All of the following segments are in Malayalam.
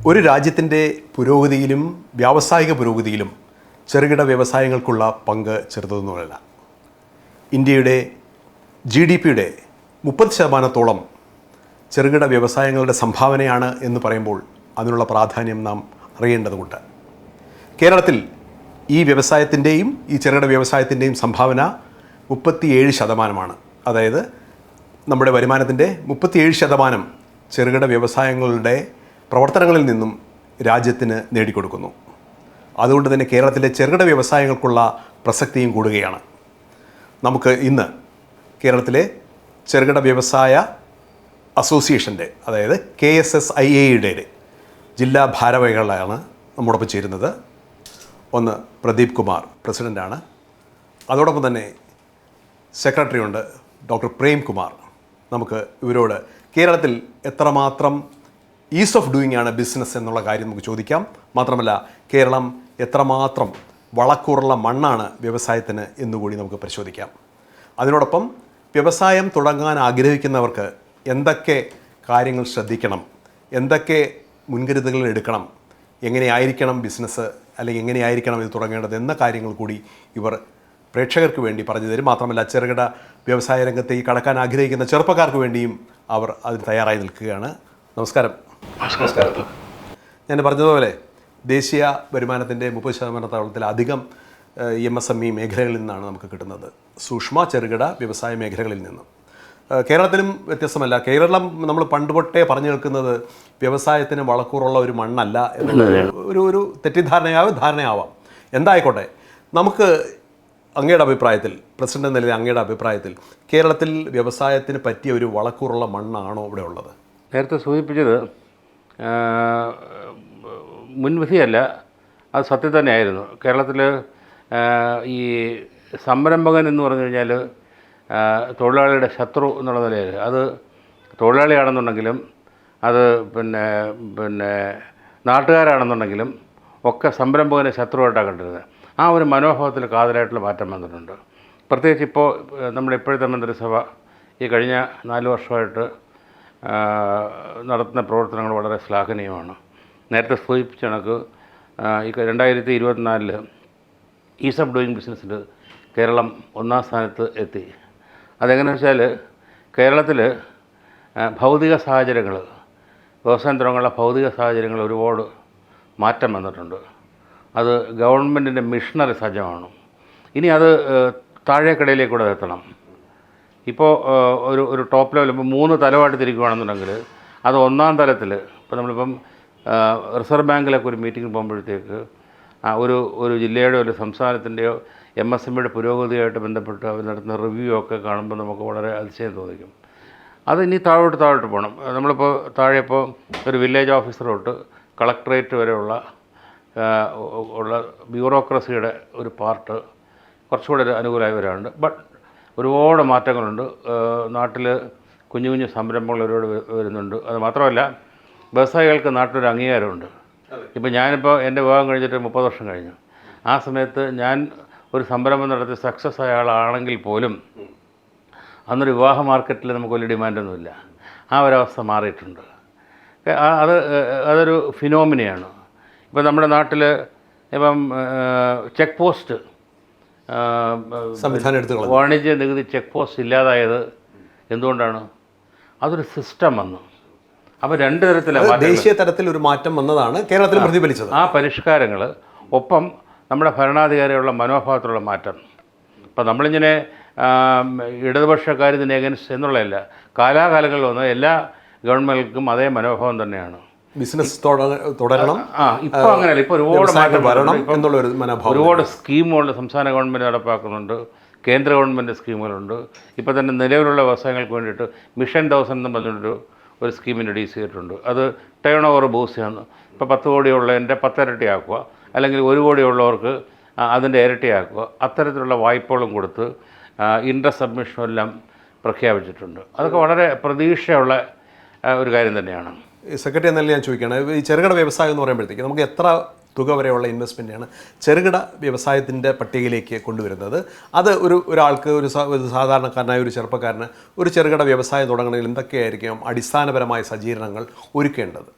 ഒരു രാജ്യത്തിൻ്റെ പുരോഗതിയിലും വ്യാവസായിക പുരോഗതിയിലും ചെറുകിട വ്യവസായങ്ങൾക്കുള്ള പങ്ക് ചെറുതൊന്നുമല്ല. ഇന്ത്യയുടെ GDPയുടെ 30% ചെറുകിട വ്യവസായങ്ങളുടെ സംഭാവനയാണ് എന്ന് പറയുമ്പോൾ അതിനുള്ള പ്രാധാന്യം നാം അറിയേണ്ടതുണ്ട്. കേരളത്തിൽ ഈ വ്യവസായത്തിൻ്റെയും ഈ ചെറുകിട വ്യവസായത്തിൻ്റെയും സംഭാവന 37%. അതായത് നമ്മുടെ വരുമാനത്തിൻ്റെ 37% ചെറുകിട വ്യവസായങ്ങളുടെ പ്രവർത്തനങ്ങളിൽ നിന്നും രാജ്യത്തിന് നേടിക്കൊടുക്കുന്നു. അതുകൊണ്ട് തന്നെ കേരളത്തിലെ ചെറുകിട വ്യവസായങ്ങൾക്കുള്ള പ്രസക്തിയും കൂടുകയാണ്. നമുക്ക് ഇന്ന് കേരളത്തിലെ ചെറുകിട വ്യവസായ അസോസിയേഷൻ്റെ അതായത് KSSIA ജില്ലാ ഭാരവാഹികളാണ് നമ്മോടൊപ്പം ചേരുന്നത്. ഒന്ന് പ്രദീപ് കുമാർ, പ്രസിഡൻ്റാണ്. അതോടൊപ്പം തന്നെ സെക്രട്ടറി ഉണ്ട്, ഡോക്ടർ പ്രേം കുമാർ. നമുക്ക് ഇവരോട് കേരളത്തിൽ എത്രമാത്രം ഈസ് ഓഫ് ഡൂയിങ് ആണ് ബിസിനസ് എന്നുള്ള കാര്യം നമുക്ക് ചോദിക്കാം. മാത്രമല്ല കേരളം എത്രമാത്രം വളക്കൂറുള്ള മണ്ണാണ് വ്യവസായത്തിന് എന്നുകൂടി നമുക്ക് പരിശോധിക്കാം. അതിനോടൊപ്പം വ്യവസായം തുടങ്ങാൻ ആഗ്രഹിക്കുന്നവർക്ക് എന്തൊക്കെ കാര്യങ്ങൾ ശ്രദ്ധിക്കണം, എന്തൊക്കെ മുൻകരുതലുകൾ എടുക്കണം, എങ്ങനെയായിരിക്കണം ബിസിനസ് അല്ലെങ്കിൽ എങ്ങനെയായിരിക്കണം ഇത് തുടങ്ങേണ്ടത് എന്ന കാര്യങ്ങൾ കൂടി ഇവർ പ്രേക്ഷകർക്ക് വേണ്ടി പറഞ്ഞു തരും. മാത്രമല്ല ചെറുകിട വ്യവസായ രംഗത്തേക്ക് കടക്കാൻ ആഗ്രഹിക്കുന്ന ചെറുപ്പക്കാർക്ക് വേണ്ടിയും അവർ അതിന് തയ്യാറായി നിൽക്കുകയാണ്. നമസ്കാരം. നമസ്കാരം. ഞാൻ പറഞ്ഞതുപോലെ ദേശീയ വരുമാനത്തിൻ്റെ 30% അധികം MSME മേഖലകളിൽ നിന്നാണ് നമുക്ക് കിട്ടുന്നത്, സൂക്ഷ്മ ചെറുകിട വ്യവസായ മേഖലകളിൽ നിന്നും. കേരളത്തിലും വ്യത്യസ്തമല്ല. കേരളം നമ്മൾ പണ്ട് തൊട്ടേ പറഞ്ഞു കേൾക്കുന്നത് വ്യവസായത്തിന് വളക്കൂറുള്ള ഒരു മണ്ണല്ല എന്നുള്ള ഒരു ധാരണയാവാം. എന്തായിക്കോട്ടെ, നമുക്ക് അങ്ങയുടെ അഭിപ്രായത്തിൽ, പ്രസിഡന്റ് എന്ന നിലയിൽ അങ്ങയുടെ അഭിപ്രായത്തിൽ കേരളത്തിൽ വ്യവസായത്തിന് പറ്റിയ ഒരു വളക്കൂറുള്ള മണ്ണാണോ ഇവിടെ ഉള്ളത്? നേരത്തെ സൂചിപ്പിച്ചത് മുൻവിധിയല്ല, അത് സത്യം തന്നെയായിരുന്നു. കേരളത്തിൽ ഈ സംരംഭകൻ എന്ന് പറഞ്ഞു കഴിഞ്ഞാൽ തൊഴിലാളിയുടെ ശത്രു എന്നുള്ള നിലയിൽ, അത് തൊഴിലാളിയാണെന്നുണ്ടെങ്കിലും അത് പിന്നെ നാട്ടുകാരാണെന്നുണ്ടെങ്കിലും ഒക്കെ സംരംഭകനെ ശത്രുവായിട്ടാണ് കണ്ടിരുന്നത്. ആ ഒരു മനോഭാവത്തിൽ കാതലായിട്ടുള്ള മാറ്റം വന്നിട്ടുണ്ട്. പ്രത്യേകിച്ച് ഇപ്പോൾ നമ്മുടെ ഇപ്പോഴത്തെ മന്ത്രിസഭ ഈ കഴിഞ്ഞ 4 വർഷമായിട്ട് നടത്തുന്ന പ്രവർത്തനങ്ങൾ വളരെ ശ്ലാഘനീയമാണ്. നേരത്തെ സൂചിപ്പിച്ച കണക്ക് ഈ 2024 ഈസ് ഓഫ് ഡൂയിങ് ബിസിനസ്സിൽ കേരളം 1ാം സ്ഥാനത്ത് എത്തി. അതെങ്ങനെയാണെന്ന് വെച്ചാൽ കേരളത്തിൽ ഭൗതിക സാഹചര്യങ്ങൾ, വ്യവസായം തുടങ്ങാനുള്ള ഭൗതിക സാഹചര്യങ്ങൾ ഒരുപാട് മാറ്റം വന്നിട്ടുണ്ട്. അത് ഗവൺമെൻറ്റിൻ്റെ മിഷനറി സജ്ജമാണ്. ഇനി അത് താഴേക്കടയിലേക്കൂടെ എത്തണം. ഇപ്പോൾ ഒരു ടോപ്പ് ലെവൽ ഇപ്പോൾ 3 തലമായിട്ട് തിരിക്കുകയാണെന്നുണ്ടെങ്കിൽ അത് 1ാം തലത്തിൽ, ഇപ്പോൾ നമ്മളിപ്പം റിസർവ് ബാങ്കിലൊക്കെ ഒരു മീറ്റിംഗ് പോകുമ്പോഴത്തേക്ക് ഒരു ജില്ലയുടെ ഒരു സംസ്ഥാനത്തിൻ്റെയോ MSMEയുടെ പുരോഗതിയായിട്ട് ബന്ധപ്പെട്ട് അവർ നടത്തുന്ന റിവ്യൂ ഒക്കെ കാണുമ്പോൾ നമുക്ക് വളരെ അതിശയം തോന്നിക്കും. അത് ഇനി താഴോട്ട് പോകണം. നമ്മളിപ്പോൾ താഴെ ഇപ്പോൾ ഒരു വില്ലേജ് ഓഫീസർ തൊട്ട് കളക്ടറേറ്റ് വരെയുള്ള ബ്യൂറോക്രസിയുടെ ഒരു പാർട്ട് കുറച്ചുകൂടെ അനുകൂലമായി വരാറുണ്ട്. ബട്ട് ഒരുപാട് മാറ്റങ്ങളുണ്ട്. നാട്ടിൽ കുഞ്ഞു കുഞ്ഞു സംരംഭങ്ങൾ ഒരുപാട് വരുന്നുണ്ട്. അത് മാത്രമല്ല വ്യവസായികൾക്ക് നാട്ടിലൊരു അംഗീകാരമുണ്ട്. ഇപ്പോൾ ഞാനിപ്പോൾ എൻ്റെ വിവാഹം കഴിഞ്ഞിട്ട് 30 വർഷം കഴിഞ്ഞു. ആ സമയത്ത് ഞാൻ ഒരു സംരംഭം നടത്തി സക്സസ് ആയ ആളാണെങ്കിൽ പോലും അന്നൊരു വിവാഹ മാർക്കറ്റിൽ നമുക്ക് വലിയ ഡിമാൻഡൊന്നുമില്ല. ആ ഒരവസ്ഥ മാറിയിട്ടുണ്ട്. അതൊരു ഫിനോമിനയാണ്. ഇപ്പോൾ നമ്മുടെ നാട്ടിൽ ഇപ്പം ചെക്ക് പോസ്റ്റ്, വാണിജ്യ നികുതി ചെക്ക് പോസ്റ്റ് ഇല്ലാതായത് എന്തുകൊണ്ടാണ്? അതൊരു സിസ്റ്റം വന്നു. അപ്പോൾ 2 തരത്തിലാണ് ദേശീയ തലത്തിൽ ഒരു മാറ്റം വന്നതാണ് കേരളത്തിൽ പ്രതിഫലിച്ചത്. ആ പരിഷ്കാരങ്ങൾ ഒപ്പം നമ്മുടെ ഭരണാധികാരികളുടെ മനോഭാവത്തിലുള്ള മാറ്റം. ഇപ്പോൾ നമ്മളിങ്ങനെ ഇടതുപക്ഷക്കാർ ഇതിന് എഗൻസ്റ്റ് എന്നുള്ളതല്ല, കാലാകാലങ്ങളിൽ വന്ന എല്ലാ ഗവൺമെൻറ്റുകൾക്കും അതേ മനോഭാവം തന്നെയാണ്. ബിസിനസ് തുടരണം. ഇപ്പോൾ അങ്ങനെയല്ല, ഇപ്പോൾ ഒരുപാട് മാറ്റം വരണം എന്നുള്ളൊരു മനോഭാവം. ഒരുപാട് സ്കീമുകൾ സംസ്ഥാന ഗവൺമെൻറ് നടപ്പാക്കുന്നുണ്ട്, കേന്ദ്ര ഗവൺമെൻറ് സ്കീമുകളുണ്ട്. ഇപ്പോൾ തന്നെ നിലവിലുള്ള വ്യവസായങ്ങൾക്ക് വേണ്ടിയിട്ട് മിഷൻ 1000 എന്ന് പറഞ്ഞിട്ടൊരു സ്കീം ഇൻട്രൊഡ്യൂസ് ചെയ്തിട്ടുണ്ട്. അത് ടേൺ ഓവർ ബൂസ്റ്റ് ചെയ്യുന്നു. ഇപ്പോൾ 10 കോടിയുള്ളതിൻ്റെ 10 ഇരട്ടിയാക്കുക, അല്ലെങ്കിൽ 1 കോടിയുള്ളവർക്ക് അതിൻ്റെ ഇരട്ടിയാക്കുക. അത്തരത്തിലുള്ള വായ്പകളും കൊടുത്ത് ഇൻട്രസ്റ്റ് സബ്മിഷനും എല്ലാം പ്രഖ്യാപിച്ചിട്ടുണ്ട്. അതൊക്കെ വളരെ പ്രതീക്ഷയുള്ള ഒരു കാര്യം തന്നെയാണ്. സെക്രട്ടറി എന്നല്ല ഞാൻ ചോദിക്കുകയാണ്, ഈ ചെറുകിട വ്യവസായം എന്ന് പറയുമ്പോഴത്തേക്ക് നമുക്ക് എത്ര തുക വരെയുള്ള ഇൻവെസ്റ്റ്മെൻറ്റാണ് ചെറുകിട വ്യവസായത്തിൻ്റെ പട്ടികയിലേക്ക് കൊണ്ടുവരുന്നത്? അത് ഒരാൾക്ക് ഒരു സാധാരണക്കാരനായ ഒരു ചെറുപ്പക്കാരന് ഒരു ചെറുകിട വ്യവസായം തുടങ്ങണമെങ്കിൽ എന്തൊക്കെയായിരിക്കും അടിസ്ഥാനപരമായ സജ്ജീകരണങ്ങൾ ഒരുക്കേണ്ടത്?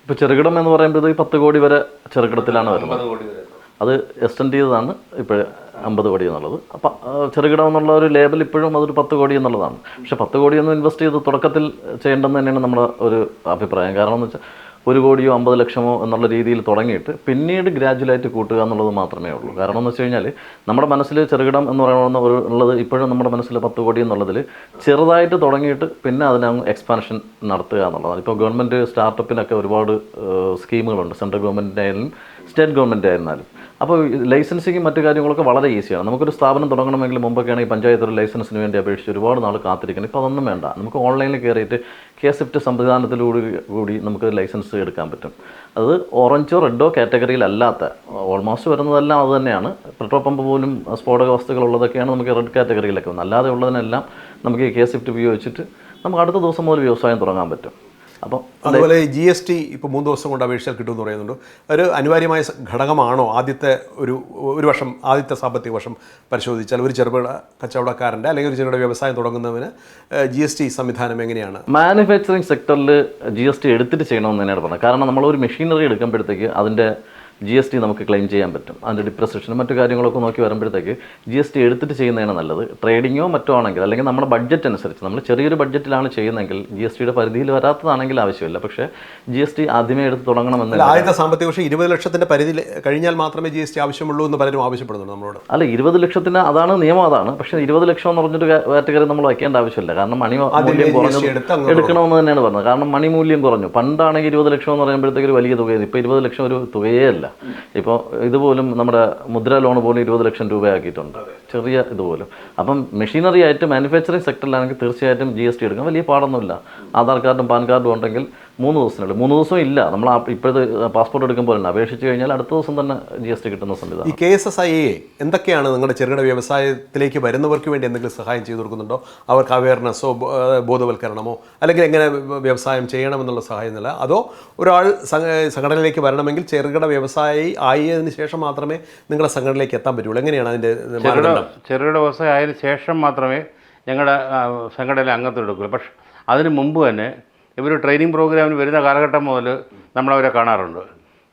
ഇപ്പോൾ ചെറുകിടം എന്ന് പറയുമ്പോൾ 10 കോടി വരെ ചെറുകിടത്തിലാണ് വരുന്നത്. 50 കോടി വരെ. അത് എക്സ്റ്റെൻഡ് ചെയ്തതാണ് ഇപ്പോൾ 50 കോടി എന്നുള്ളത്. അപ്പം ചെറുകിടം എന്നുള്ള ഒരു ലേബൽ ഇപ്പോഴും അതൊരു 10 കോടി എന്നുള്ളതാണ്. പക്ഷേ 10 കോടിയൊന്നും ഇൻവെസ്റ്റ് ചെയ്ത് തുടക്കത്തിൽ ചെയ്യേണ്ടെന്ന് തന്നെയാണ് നമ്മുടെ ഒരു അഭിപ്രായം. കാരണം എന്ന് വെച്ചാൽ 1 കോടിയോ 50 ലക്ഷമോ എന്നുള്ള രീതിയിൽ തുടങ്ങിയിട്ട് പിന്നീട് ഗ്രാജുവലായിട്ട് കൂട്ടുക എന്നുള്ളത് മാത്രമേ ഉള്ളൂ. കാരണം എന്ന് വെച്ച് കഴിഞ്ഞാൽ നമ്മുടെ മനസ്സിൽ ചെറുകിടം എന്ന് പറയുന്ന ഉള്ളത് ഇപ്പോഴും നമ്മുടെ മനസ്സിൽ 10 കോടി എന്നുള്ളതിൽ ചെറുതായിട്ട് തുടങ്ങിയിട്ട് പിന്നെ അതിനങ്ങ് എക്സ്പാൻഷൻ നടത്തുക എന്നുള്ളതാണ്. ഇപ്പോൾ ഗവൺമെൻറ് സ്റ്റാർട്ടപ്പിനൊക്കെ ഒരുപാട് സ്കീമുകളുണ്ട്, സെൻട്രൽ ഗവൺമെൻറ്റിൻ്റെ ആയാലും സ്റ്റേറ്റ് ഗവൺമെൻറ് ആയിരുന്നാലും. അപ്പോൾ ലൈസൻസിങ്ങും മറ്റു കാര്യങ്ങളൊക്കെ വളരെ ഈസിയാണ്. നമുക്കൊരു സ്ഥാപനം തുടങ്ങണമെങ്കിൽ മുമ്പൊക്കെയാണ് ഈ പഞ്ചായത്ത് ഒരു ലൈസൻസിന് വേണ്ടി അപേക്ഷിച്ച് ഒരുപാട് നാൾ കാത്തിരിക്കണം. ഇപ്പോൾ അതൊന്നും വേണ്ട. നമുക്ക് ഓൺലൈനിൽ കയറിയിട്ട് KSFT സംവിധാനത്തിലൂടി നമുക്ക് ലൈസൻസ് എടുക്കാൻ പറ്റും. അത് ഓറഞ്ചോ റെഡോ കാറ്റഗറിയിലല്ലാത്ത ഓൾമോസ്റ്റ് വരുന്നതെല്ലാം അത് തന്നെയാണ്. പെട്രോൾ പമ്പ് പോലും സ്ഫോടക വസ്തുക്കളുള്ളതൊക്കെയാണ് നമുക്ക് റെഡ് കാറ്റഗറിയിലൊക്കെ വന്നത്. അല്ലാതെ ഉള്ളതിനെല്ലാം നമുക്ക് KSFT ഉപയോഗിച്ചിട്ട് നമുക്ക് അടുത്ത ദിവസം മുതൽ വ്യവസായം തുടങ്ങാൻ പറ്റും. അപ്പോൾ അതുപോലെ GST ഇപ്പോൾ 3 ദിവസം കൊണ്ട് അപേക്ഷിച്ചാൽ കിട്ടുമെന്ന് പറയുന്നുണ്ട്. ഒരു അനിവാര്യമായ ഘടകമാണോ ആദ്യത്തെ ഒരു വർഷം, ആദ്യത്തെ സാമ്പത്തിക വർഷം പരിശോധിച്ചാൽ ഒരു ചെറുകിട കച്ചവടക്കാരൻ്റെ അല്ലെങ്കിൽ ഒരു ചെറുകിട വ്യവസായം തുടങ്ങുന്നവന് GST സംവിധാനം എങ്ങനെയാണ്? മാനുഫാക്ചറിങ് സെക്ടറിൽ GST എടുത്തിട്ട് ചെയ്യണമെന്ന് തന്നെയാണ് പറഞ്ഞത്. കാരണം നമ്മളൊരു മെഷീനറി എടുക്കുമ്പോഴത്തേക്ക് അതിൻ്റെ GST നമുക്ക് ക്ലെയിം ചെയ്യാൻ പറ്റും. അതിൻ്റെ ഡിപ്രസിഷനും മറ്റു കാര്യങ്ങളൊക്കെ നോക്കി വരുമ്പോഴത്തേക്ക് GST എടുത്തിട്ട് ചെയ്യുന്നതാണ് നല്ലത്. ട്രേഡിങ്ങോ മറ്റോ ആണെങ്കിൽ, അല്ലെങ്കിൽ നമ്മുടെ ബഡ്ജറ്റ് അനുസരിച്ച്, നമ്മൾ ചെറിയൊരു ബഡ്ജറ്റിലാണ് ചെയ്യുന്നതെങ്കിൽ GSTയുടെ പരിധിയിൽ വരാത്തതാണെങ്കിൽ ആവശ്യമില്ല. പക്ഷേ GST ആദ്യമേ എടുത്ത് തുടങ്ങണമെന്ന്. ആദ്യത്തെ സാമ്പത്തിക വർഷം 20 ലക്ഷത്തിൻ്റെ പരിധി കഴിഞ്ഞാൽ മാത്രമേ GST ആവശ്യമുള്ളൂ എന്ന് പലരും ആവശ്യപ്പെടുന്നുണ്ട് നമ്മളോട്. അല്ല, 20 ലക്ഷത്തിന് അതാണ് നിയമം, അതാണ്. പക്ഷേ 20 ലക്ഷം എന്ന് പറഞ്ഞൊരു കാറ്റഗറി നമ്മൾ വയ്ക്കേണ്ട ആവശ്യമില്ല. കാരണം മണി മൂല്യം കുറഞ്ഞു എടുക്കണമെന്ന് തന്നെയാണ് പറഞ്ഞത്. കാരണം മണി മൂല്യം കുറഞ്ഞു. പണ്ടാണെങ്കിൽ 20 ലക്ഷം എന്ന് പറയുമ്പോഴത്തേക്ക് ഒരു വലിയ തുകയാണ്. ഇപ്പോൾ 20 ലക്ഷം ഒരു തുകയേ അല്ല. ഇപ്പോൾ ഇതുപോലും നമ്മുടെ മുദ്ര ലോൺ പോലും 20 ലക്ഷം രൂപയാക്കിയിട്ടുണ്ട്, ചെറിയ ഇതുപോലും. അപ്പം മെഷീനറി ആയിട്ട് മാനുഫാക്ചറിങ് സെക്ടറിലാണെങ്കിൽ തീർച്ചയായിട്ടും GST എടുക്കാൻ വലിയ പാടൊന്നുമില്ല. ആധാർ കാർഡും പാൻ കാർഡും ഉണ്ടെങ്കിൽ 3 ദിവസത്തിനുള്ളിൽ, 3 ദിവസം ഇല്ല, നമ്മൾ ഇപ്പോഴത്തെ പാസ്പോർട്ട് എടുക്കുമ്പോൾ തന്നെ അപേക്ഷിച്ച് കഴിഞ്ഞാൽ അടുത്ത ദിവസം തന്നെ GST കിട്ടുന്ന സംവിധാനം. ഈ KSSIA എന്തൊക്കെയാണ് നിങ്ങളുടെ ചെറുകിട വ്യവസായത്തിലേക്ക് വരുന്നവർക്ക് വേണ്ടി എന്തെങ്കിലും സഹായം ചെയ്തു കൊടുക്കുന്നുണ്ടോ? അവർക്ക് അവയർനെസ്സോ ബോധവൽക്കരണമോ അല്ലെങ്കിൽ എങ്ങനെ വ്യവസായം ചെയ്യണമെന്നുള്ള സഹായം എന്നല്ല, അതോ ഒരാൾ സംഘടനയിലേക്ക് വരണമെങ്കിൽ ചെറുകിട വ്യവസായി ആയതിനു ശേഷം മാത്രമേ നിങ്ങളുടെ സംഘടനയിലേക്ക് എത്താൻ പറ്റുള്ളൂ? എങ്ങനെയാണ് അതിൻ്റെ ചെറുകിട വ്യവസായം ആയതിനു ശേഷം മാത്രമേ ഞങ്ങളുടെ സംഘടനയിൽ അംഗത്വം എടുക്കുള്ളൂ. പക്ഷെ അതിന് മുമ്പ് തന്നെ ഇവർ ട്രെയിനിങ് പ്രോഗ്രാമിന് വരുന്ന കാലഘട്ടം മുതൽ നമ്മളവരെ കാണാറുണ്ട്.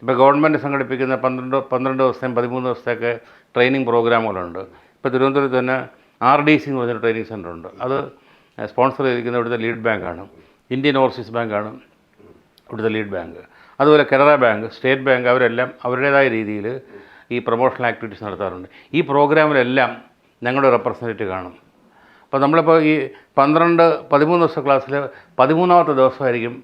ഇപ്പോൾ ഗവൺമെൻറ് സംഘടിപ്പിക്കുന്ന 12 ദിവസത്തെയും 13 ദിവസത്തെയൊക്കെ ട്രെയിനിങ് പ്രോഗ്രാമുകളുണ്ട്. ഇപ്പോൾ തിരുവനന്തപുരത്ത് തന്നെ RDC എന്ന് പറഞ്ഞൊരു ട്രെയിനിങ് സെൻ്ററുണ്ട്. അത് സ്പോൺസർ ചെയ്തിരിക്കുന്ന ഇവിടുത്തെ ലീഡ് ബാങ്കാണ്, ഇന്ത്യൻ ഓവർസീസ് ബാങ്കാണ് ഇവിടുത്തെ ലീഡ് ബാങ്ക്. അതുപോലെ കനറ ബാങ്ക്, സ്റ്റേറ്റ് ബാങ്ക്, അവരെല്ലാം അവരുടേതായ രീതിയിൽ ഈ പ്രൊമോഷണൽ ആക്ടിവിറ്റീസ് നടത്താറുണ്ട്. ഈ പ്രോഗ്രാമിലെല്ലാം ഞങ്ങളുടെ റെപ്രസെൻറ്റേറ്റീവ് കാണും. അപ്പോൾ നമ്മളിപ്പോൾ ഈ 13 ദിവസ ക്ലാസ്സിൽ 13ാമത്തെ ദിവസമായിരിക്കും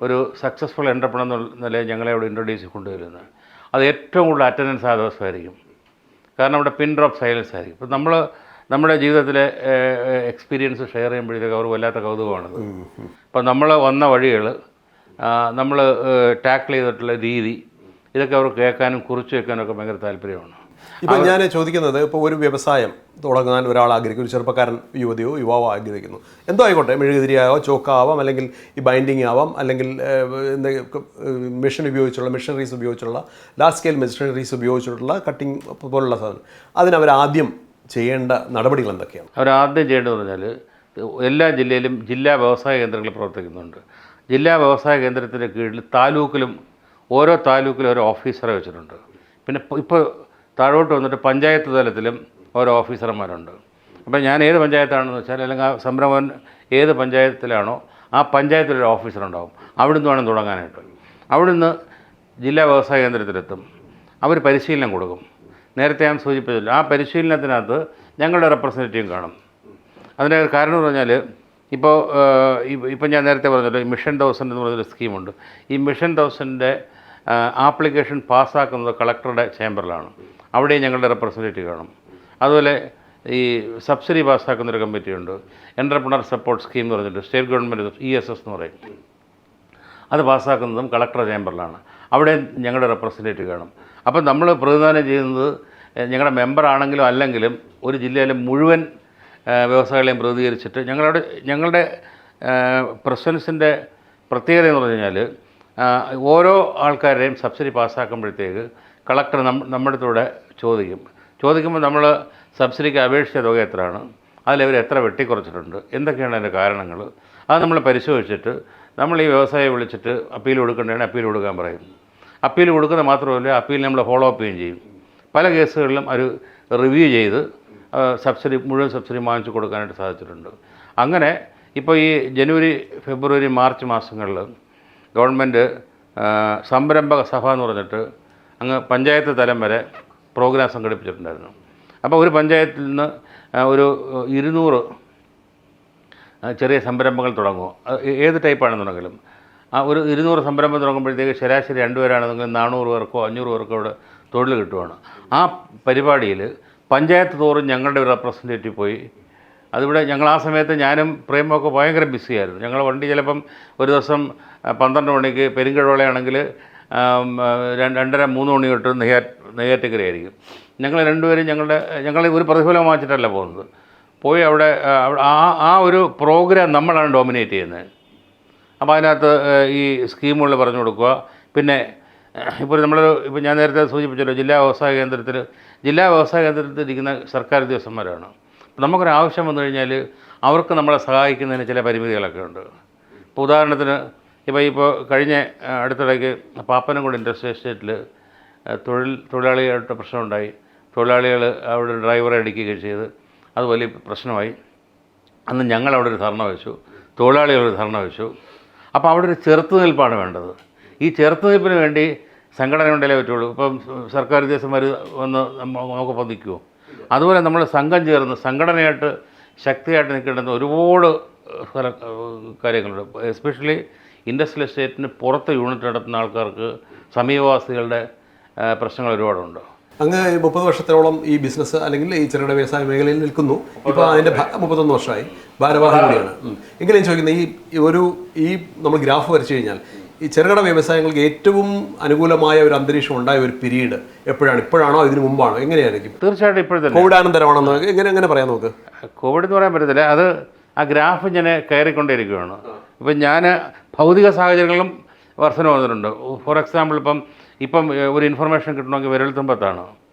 ഒരു സക്സസ്ഫുൾ എൻ്റർപ്രണർ എന്നുള്ള നിലയിൽ ഞങ്ങളെ ഇവിടെ ഇൻട്രൊഡ്യൂസ് കൊണ്ടുവരുന്നത്. അത് ഏറ്റവും കൂടുതൽ അറ്റൻഡൻസ് ആ ദിവസമായിരിക്കും. കാരണം അവിടെ പിൻ ഡ്രോപ്പ് സൈലൻസ് ആയിരിക്കും. ഇപ്പോൾ നമ്മൾ നമ്മുടെ ജീവിതത്തിലെ എക്സ്പീരിയൻസ് ഷെയർ ചെയ്യുമ്പോഴത്തേക്ക് അവർ വല്ലാത്ത കൗതുകമാണത്. അപ്പോൾ നമ്മൾ വന്ന വഴികൾ, നമ്മൾ ടാക്കിൾ ചെയ്തിട്ടുള്ള രീതി, ഇതൊക്കെ അവർ കേൾക്കാനും കുറിച്ച് വെക്കാനും ഒക്കെ ഭയങ്കര താല്പര്യമാണ്. ഇപ്പം ഞാൻ ചോദിക്കുന്നത്, ഇപ്പോൾ ഒരു വ്യവസായം തുടങ്ങാൻ ഒരാൾ ആഗ്രഹിക്കും, ഒരു ചെറുപ്പക്കാരൻ യുവതിയോ യുവാവോ ആഗ്രഹിക്കുന്നു, എന്തോ ആയിക്കോട്ടെ, മെഴുകുതിരിയാവാം, ചോക്കാവാം, അല്ലെങ്കിൽ ഈ ബൈൻഡിങ് ആവാം, അല്ലെങ്കിൽ മെഷീനറീസ് ഉപയോഗിച്ചുള്ള ലാർജ് സ്കെയിൽ മെഷീനറീസ് ഉപയോഗിച്ചിട്ടുള്ള കട്ടിങ് പോലുള്ള സാധനം, അതിനവരാദ്യം ചെയ്യേണ്ട നടപടികൾ എന്തൊക്കെയാണ്? അവരാദ്യം ചെയ്യേണ്ടതെന്ന് പറഞ്ഞാൽ എല്ലാ ജില്ലയിലും ജില്ലാ വ്യവസായ കേന്ദ്രങ്ങൾ പ്രവർത്തിക്കുന്നുണ്ട്. ജില്ലാ വ്യവസായ കേന്ദ്രത്തിൻ്റെ കീഴിൽ ഓരോ താലൂക്കിലും ഓരോ ഓഫീസറെ വെച്ചിട്ടുണ്ട്. പിന്നെ ഇപ്പോൾ താഴോട്ട് വന്നിട്ട് പഞ്ചായത്ത് തലത്തിലും ഓരോ ഓഫീസർമാരുണ്ട്. അപ്പോൾ ഞാൻ ഏത് പഞ്ചായത്താണെന്ന് വെച്ചാൽ, അല്ലെങ്കിൽ ആ സംരംഭം ഏത് പഞ്ചായത്തിലാണോ ആ പഞ്ചായത്തിലൊരു ഓഫീസറുണ്ടാവും. അവിടുന്ന് വേണം തുടങ്ങാനായിട്ട്. അവിടുന്ന് ജില്ലാ വ്യവസായ കേന്ദ്രത്തിലെത്തും. അവർ പരിശീലനം കൊടുക്കും. നേരത്തെ ഞാൻ സൂചിപ്പിച്ചില്ല, ആ പരിശീലനത്തിനകത്ത് ഞങ്ങളുടെ റെപ്രസെൻറ്റേറ്റീവും കാണും. അതിൻ്റെ കാരണം എന്ന് പറഞ്ഞാൽ, ഇപ്പോൾ ഞാൻ നേരത്തെ പറഞ്ഞല്ലോ, ഈ മിഷൻ 1000 എന്ന് പറഞ്ഞൊരു സ്കീമുണ്ട്. ഈ മിഷൻ 1000ൻ്റെ ആപ്ലിക്കേഷൻ പാസ്സാക്കുന്നത് കളക്ടറുടെ ചേംബറിലാണ്. അവിടെയും ഞങ്ങളുടെ റെപ്രസെൻറ്റേറ്റീവ് കാണും. അതുപോലെ ഈ സബ്സിഡി പാസ്സാക്കുന്നൊരു കമ്മിറ്റിയുണ്ട്, എൻ്റർപ്രണർ സപ്പോർട്ട് സ്കീം എന്ന് പറഞ്ഞിട്ട് സ്റ്റേറ്റ് ഗവൺമെൻറ് ESS എന്ന് പറയും. അത് പാസ്സാക്കുന്നതും കളക്ടർ ചേംബറിലാണ്. അവിടെ ഞങ്ങളുടെ റെപ്രസെൻറ്റേറ്റീവ് കാണും. അപ്പം നമ്മൾ പ്രതിനിധാനം ചെയ്യുന്നത് ഞങ്ങളുടെ മെമ്പറാണെങ്കിലും അല്ലെങ്കിലും ഒരു ജില്ലയിലെ മുഴുവൻ വ്യവസായികളെയും പ്രതികരിച്ചിട്ട് ഞങ്ങളുടെ പ്രസൻസിൻ്റെ പ്രത്യേകത എന്ന് പറഞ്ഞു കഴിഞ്ഞാൽ, ഓരോ ആൾക്കാരുടെയും സബ്സിഡി പാസ്സാക്കുമ്പോഴത്തേക്ക് കളക്ടർ നമ്മുടെ അടുത്തൂടെ ചോദിക്കുമ്പോൾ നമ്മൾ സബ്സിഡിക്ക് അപേക്ഷിച്ച തുക എത്രയാണ്, അതിലവർ എത്ര വെട്ടിക്കുറച്ചിട്ടുണ്ട്, എന്തൊക്കെയാണ് അതിൻ്റെ കാരണങ്ങൾ, അത് നമ്മൾ പരിശോധിച്ചിട്ട് നമ്മൾ ഈ വ്യവസായിയെ വിളിച്ചിട്ട് അപ്പീൽ കൊടുക്കേണ്ടതാണ് അപ്പീൽ കൊടുക്കാൻ പറയും. അപ്പീൽ കൊടുക്കുന്നത് മാത്രമല്ല, അപ്പീൽ നമ്മൾ ഫോളോ അപ്പ് ചെയ്യുകയും ചെയ്യും. പല കേസുകളിലും ഒരു റിവ്യൂ ചെയ്ത് മുഴുവൻ സബ്സിഡി വാങ്ങിച്ചു കൊടുക്കാനായിട്ട് സാധിച്ചിട്ടുണ്ട്. അങ്ങനെ ഇപ്പോൾ ഈ ജനുവരി, ഫെബ്രുവരി, മാർച്ച് മാസങ്ങളിൽ ഗവൺമെൻറ് സംരംഭക സഭ എന്ന് പറഞ്ഞിട്ട് അങ്ങ് പഞ്ചായത്ത് തലം വരെ പ്രോഗ്രാം സംഘടിപ്പിച്ചിട്ടുണ്ടായിരുന്നു. അപ്പോൾ ഒരു പഞ്ചായത്തിൽ നിന്ന് ഒരു 200 ചെറിയ സംരംഭങ്ങൾ തുടങ്ങുമോ, ഏത് ടൈപ്പാണെന്നുണ്ടെങ്കിലും ഒരു 200 സംരംഭം തുടങ്ങുമ്പോഴത്തേക്ക് ശരാശരി 2 പേരാണെന്നെങ്കിൽ 400 പേർക്കോ 500 പേർക്കോ അവിടെ തൊഴിൽ കിട്ടുവാണ്. ആ പരിപാടിയിൽ പഞ്ചായത്ത് തോറും ഞങ്ങളുടെ ഒരു റെപ്രസെൻറ്റേറ്റീവ് പോയി. അതിവിടെ ഞങ്ങൾ ആ സമയത്ത് ഞാനും പ്രേമൊക്കെ ഭയങ്കര ബിസിയായിരുന്നു. ഞങ്ങൾ വണ്ടി ചിലപ്പം ഒരു ദിവസം 12 മണിക്ക് പെരുങ്കഴോളയാണെങ്കിൽ 2:30-3 മണി തൊട്ട് നെയ്യാറ്റിക്കരയായിരിക്കും. ഞങ്ങൾ രണ്ടുപേരും ഞങ്ങൾ ഒരു പ്രതിഫലം വാങ്ങിച്ചിട്ടല്ല പോകുന്നത്. പോയി അവിടെ ആ ഒരു പ്രോഗ്രാം നമ്മളാണ് ഡോമിനേറ്റ് ചെയ്യുന്നത്. അപ്പോൾ അതിനകത്ത് ഈ സ്കീമുകൾ പറഞ്ഞു കൊടുക്കുക. പിന്നെ ഇപ്പോൾ ഇപ്പോൾ ഞാൻ നേരത്തെ സൂചിപ്പിച്ചല്ലോ, ജില്ലാ വ്യവസായ കേന്ദ്രത്തിൽ ഇരിക്കുന്ന സർക്കാർ ഉദ്യോഗസ്ഥന്മാരാണ്. നമുക്കൊരാവശ്യം വന്നു കഴിഞ്ഞാൽ അവർക്ക് നമ്മളെ സഹായിക്കുന്നതിന് ചില പരിമിതികളൊക്കെ ഉണ്ട്. ഇപ്പോൾ ഉദാഹരണത്തിന് ഇപ്പോൾ കഴിഞ്ഞ അടുത്തിടയ്ക്ക് പാപ്പനംകോട് ഇൻഡസ്ട്രിയൽ എസ്റ്റേറ്റിൽ തൊഴിലാളികളുടെ പ്രശ്നമുണ്ടായി. തൊഴിലാളികൾ അവിടെ ഡ്രൈവറെ അടിക്കുകയും ചെയ്ത് അത് വലിയ പ്രശ്നമായി. അന്ന് ഞങ്ങളവിടെ ഒരു ധർണ വെച്ചു, തൊഴിലാളികളൊരു ധർണ വെച്ചു. അപ്പോൾ അവിടെ ഒരു ചെറുത്തുനിൽപ്പാണ് വേണ്ടത്. ഈ ചെറുത്തുനിൽപ്പിന് വേണ്ടി സംഘടന ഉണ്ടല്ലേ പറ്റുള്ളൂ. ഇപ്പം സർക്കാർ ഉദ്യോഗസ്ഥന്മാർ വന്ന് നമുക്കൊപ്പം നിൽക്കുമോ? അതുപോലെ നമ്മൾ സംഘം ചേർന്ന് സംഘടനയായിട്ട് ശക്തിയായിട്ട് നിൽക്കേണ്ടുന്ന ഒരുപാട് കാര്യങ്ങളുണ്ട്. എസ്പെഷ്യലി ഇൻഡസ്ട്രിയൽ എസ്റ്റേറ്റിന് പുറത്ത് യൂണിറ്റ് നടത്തുന്ന ആൾക്കാർക്ക് സമീപവാസികളുടെ പ്രശ്നങ്ങൾ ഒരുപാടുണ്ട്. അങ്ങ് 30 വർഷത്തോളം ഈ ബിസിനസ് അല്ലെങ്കിൽ ഈ ചെറുകിട വ്യവസായ മേഖലയിൽ നിൽക്കുന്നു. ഇപ്പോൾ അതിൻ്റെ 31 വർഷമായി ഭാരവാഹി കൂടിയാണ്. എങ്കിലും ചോദിക്കുന്നത് ഈ നമ്മൾ ഗ്രാഫ് വരച്ചു കഴിഞ്ഞാൽ ഈ ചെറുകിട വ്യവസായങ്ങൾക്ക് ഏറ്റവും അനുകൂലമായ ഒരു അന്തരീക്ഷം ഉണ്ടായ ഒരു പീരീഡ് എപ്പോഴാണ്? ഇപ്പോഴാണോ ഇതിനു മുമ്പാണോ? എങ്ങനെയായിരിക്കും? തീർച്ചയായിട്ടും ഇപ്പോഴത്തെ കോവിഡാനന്തരമാണെന്ന് എങ്ങനെ പറയാൻ നോക്ക്. കോവിഡ് എന്ന് പറയാൻ പറ്റത്തില്ല. അത് ആ ഗ്രാഫ് ഇങ്ങനെ കയറിക്കൊണ്ടിരിക്കുകയാണ്. ഇപ്പം ഞാൻ ഭൗതിക സാഹചര്യങ്ങളും വർധന വന്നിട്ടുണ്ട്. ഫോർ എക്സാമ്പിൾ ഇപ്പം ഒരു ഇൻഫർമേഷൻ കിട്ടണമെങ്കിൽ വിരൽത്തുമ്പത്താണ്.